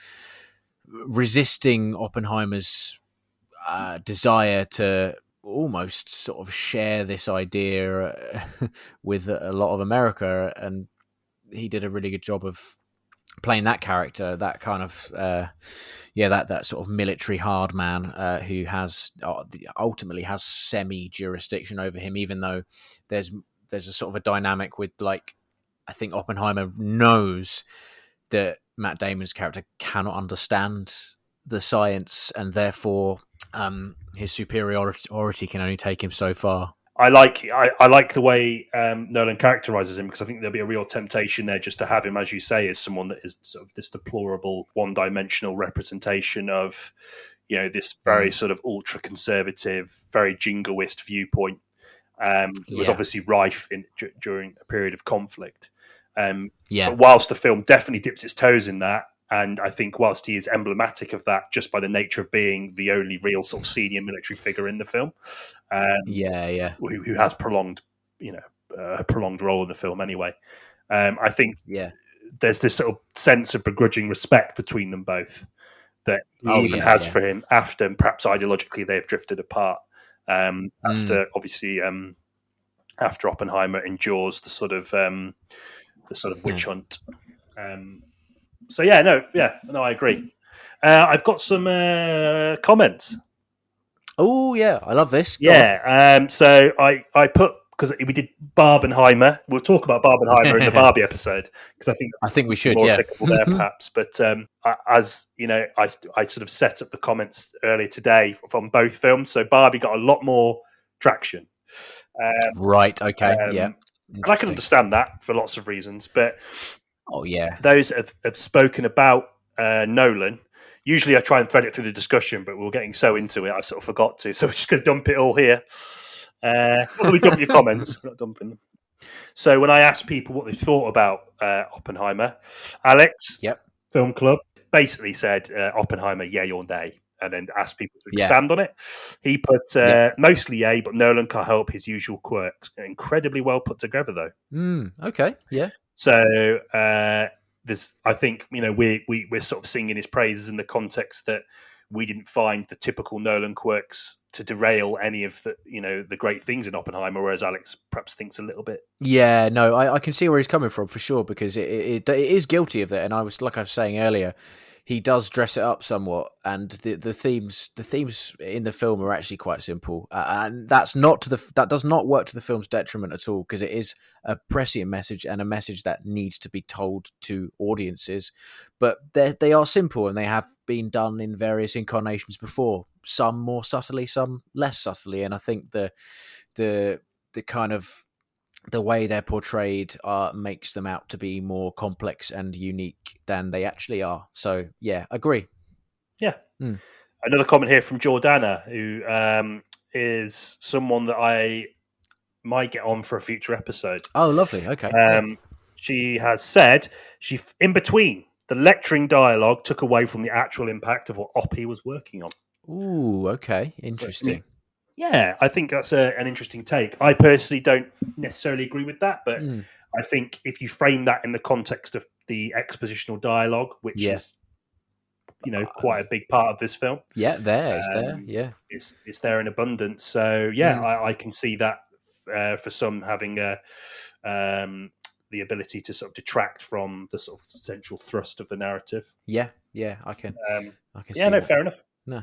resisting Oppenheimer's desire to almost sort of share this idea with a lot of America, and he did a really good job of playing that character, that kind of that sort of military hard man who has ultimately has semi jurisdiction over him, even though there's a sort of a dynamic with, like, I think Oppenheimer knows that Matt Damon's character cannot understand the science, and therefore his superiority can only take him so far. I like the way Nolan characterizes him, because I think there'll be a real temptation there just to have him, as you say, as someone that is sort of this deplorable, one-dimensional representation of this very sort of ultra-conservative, very jingoist viewpoint. Was obviously rife during a period of conflict. But whilst the film definitely dips its toes in that, and I think whilst he is emblematic of that just by the nature of being the only real sort of senior military figure in the film, who has prolonged role in the film anyway, I think there's this sort of sense of begrudging respect between them both that he has for him after, perhaps ideologically, they've drifted apart. After Oppenheimer endures the sort of witch hunt. I agree. I've got some comments. Oh yeah, I love this. Yeah. So I put, because we did Barbenheimer. We'll talk about Barbenheimer in the Barbie episode, because I think we should. More yeah, applicable there perhaps. But as you know, I sort of set up the comments earlier today from both films. So Barbie got a lot more traction. Right. Okay. And I can understand that for lots of reasons, but those have spoken about Nolan. Usually I try and thread it through the discussion, but we're getting so into it I sort of forgot to, so we're just going to dump it all here. We dump your comments, we're not dumping them. So when I asked people what they thought about Oppenheimer, Alex, Film Club, basically said Oppenheimer, yay or nay, and then asked people to expand on it. He put mostly yay, but Nolan can't help his usual quirks. Incredibly well put together, though. Okay, yeah. So I think we're sort of singing his praises in the context that we didn't find the typical Nolan quirks to derail any of the great things in Oppenheimer, whereas Alex perhaps thinks a little bit. Yeah, no, I can see where he's coming from for sure, because it is guilty of that, and I was saying earlier, he does dress it up somewhat, and the themes in the film are actually quite simple, and that does not work to the film's detriment at all, because it is a prescient message, and a message that needs to be told to audiences. But they are simple, and they have been done in various incarnations before, some more subtly, some less subtly, and I think the kind of the way they're portrayed makes them out to be more complex and unique than they actually are. So yeah, agree. Yeah. Mm. Another comment here from Jordana, who is someone that I might get on for a future episode. Oh, lovely. Okay. Yeah. She has said in between the lecturing dialogue took away from the actual impact of what Oppie was working on. Ooh, okay. So, Interesting. yeah, I think that's an interesting take. I personally don't necessarily agree with that, but I think if you frame that in the context of the expositional dialogue, which is quite a big part of this film, yeah, it's there. Yeah, it's there in abundance. So yeah, I can see that for some having the ability to sort of detract from the sort of central thrust of the narrative. Yeah, I can. I can see. Yeah, no, that. fair enough. No.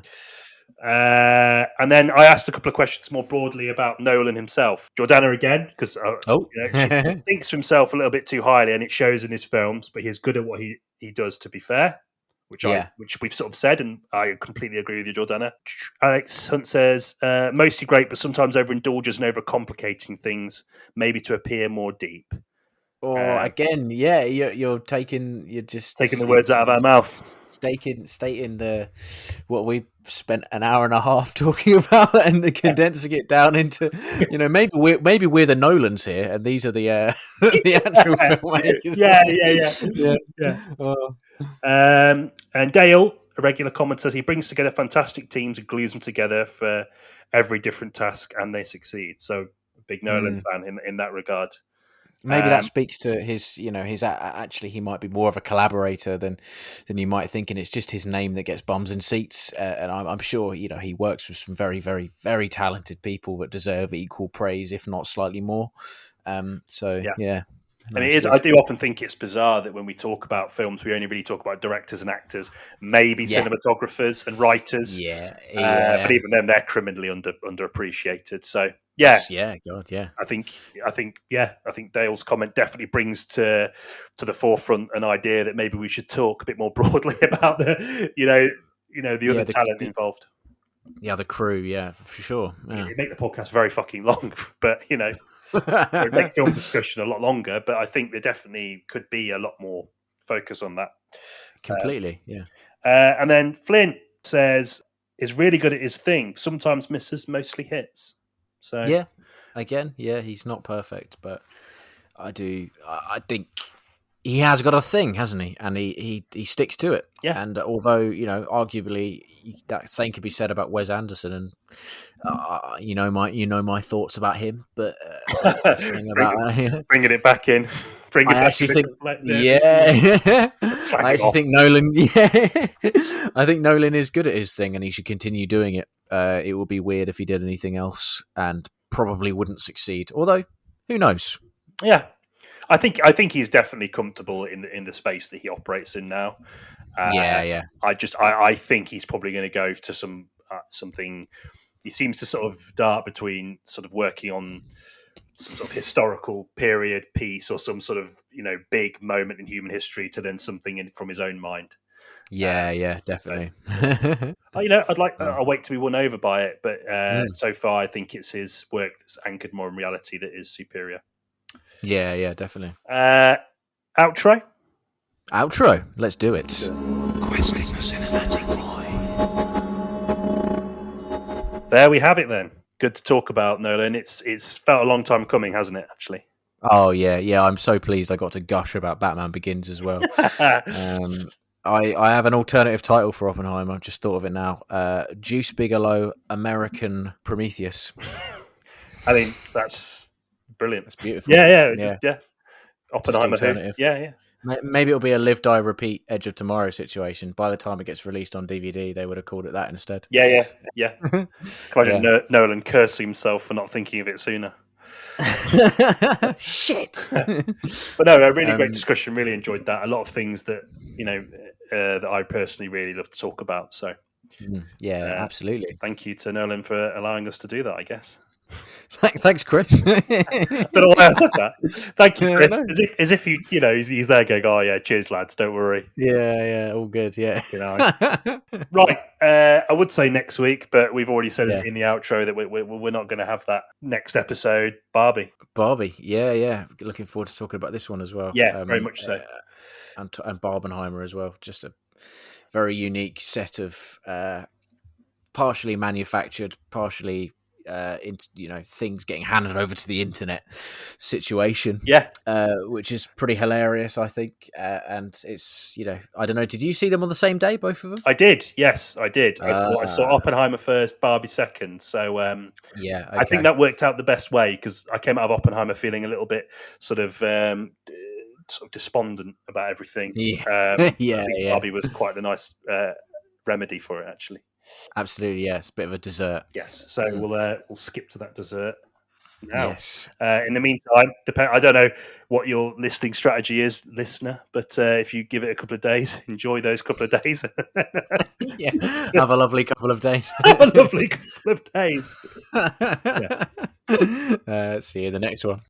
And then I asked a couple of questions more broadly about Nolan himself. Jordana again, because he thinks of himself a little bit too highly, and it shows in his films. But he's good at what he does. To be fair, which we've sort of said, and I completely agree with you, Jordana. Alex Hunt says mostly great, but sometimes overindulges and overcomplicating things, maybe to appear more deep. Or again, yeah, you're taking the words out of our mouth, stating what we spent an hour and a half talking about, and condensing it down into, maybe we're the Nolans here, and these are the the actual filmmakers. Yeah. And Dale, a regular comment, says he brings together fantastic teams and glues them together for every different task, and they succeed. So, a big Nolan fan in that regard. Maybe that speaks to his, actually he might be more of a collaborator than you might think, and it's just his name that gets bums in seats. And I'm sure, he works with some very, very, very talented people that deserve equal praise, if not slightly more. Yeah. And it is. I do often think it's bizarre that when we talk about films, we only really talk about directors and actors, maybe cinematographers and writers. But even then, they're criminally underappreciated. So I think Dale's comment definitely brings to the forefront an idea that maybe we should talk a bit more broadly about the other talent involved. Yeah, the crew. For sure. Yeah. It'd make the podcast very fucking long, but it would make film discussion a lot longer, but I think there definitely could be a lot more focus on that. Completely, And then Flint says, is really good at his thing. Sometimes misses, mostly hits. So he's not perfect, but I think he has got a thing, hasn't he? And he sticks to it. Yeah. And although, arguably that same could be said about Wes Anderson, and my thoughts about him, but bringing it back in. I actually think Nolan. I think Nolan is good at his thing, and he should continue doing it. It would be weird if he did anything else, and probably wouldn't succeed. Although, who knows? Yeah, I think he's definitely comfortable in the space that he operates in now. I think he's probably going to go to something. He seems to sort of dart between sort of working on some sort of historical period piece or some sort of big moment in human history to then something from his own mind. Definitely. I'll wait to be won over by it, but so far I think it's his work that's anchored more in reality that is superior. Yeah, definitely. Outro. Let's do it. Questing the cinematic void. There we have it then. Good to talk about, Nolan. It's felt a long time coming, hasn't it, actually? Oh, yeah. I'm so pleased I got to gush about Batman Begins as well. I have an alternative title for Oppenheimer. I've just thought of it now. Juice Bigelow, American Prometheus. I think that's brilliant. That's beautiful. Yeah. Oppenheimer. Yeah. Maybe it'll be a live, die, repeat Edge of Tomorrow situation. By the time it gets released on DVD, they would have called it that instead. Yeah. Imagine Nolan cursing himself for not thinking of it sooner. Shit. But no, a really great discussion. Really enjoyed that. A lot of things that that I personally really love to talk about. So absolutely. Thank you to Nolan for allowing us to do that, I guess. Thanks, Chris. I don't know why I said that. Thank you, Chris. As if he's there going, oh yeah, cheers lads, don't worry. Yeah, all good. Yeah. Right. I would say next week, but we've already said Yeah. in the outro that we're not going to have that next episode. Barbie. Barbie, yeah. Looking forward to talking about this one as well. Yeah, very much so. And Barbenheimer as well. Just a very unique set of partially manufactured, partially things getting handed over to the internet situation. Yeah, which is pretty hilarious, I think. And it's I don't know. Did you see them on the same day, both of them? I did. Yes, I did. I saw Oppenheimer first, Barbie second. So yeah, okay. I think that worked out the best way because I came out of Oppenheimer feeling a little bit sort of despondent about everything. Yeah. I think Barbie was quite a nice remedy for it, actually. Absolutely, yes. Bit of a dessert. Yes. So we'll skip to that dessert now. Yes. In the meantime, I don't know what your listening strategy is, listener, but if you give it a couple of days, enjoy those couple of days. Yeah. Have a lovely couple of days. Have a lovely couple of days. See you in the next one.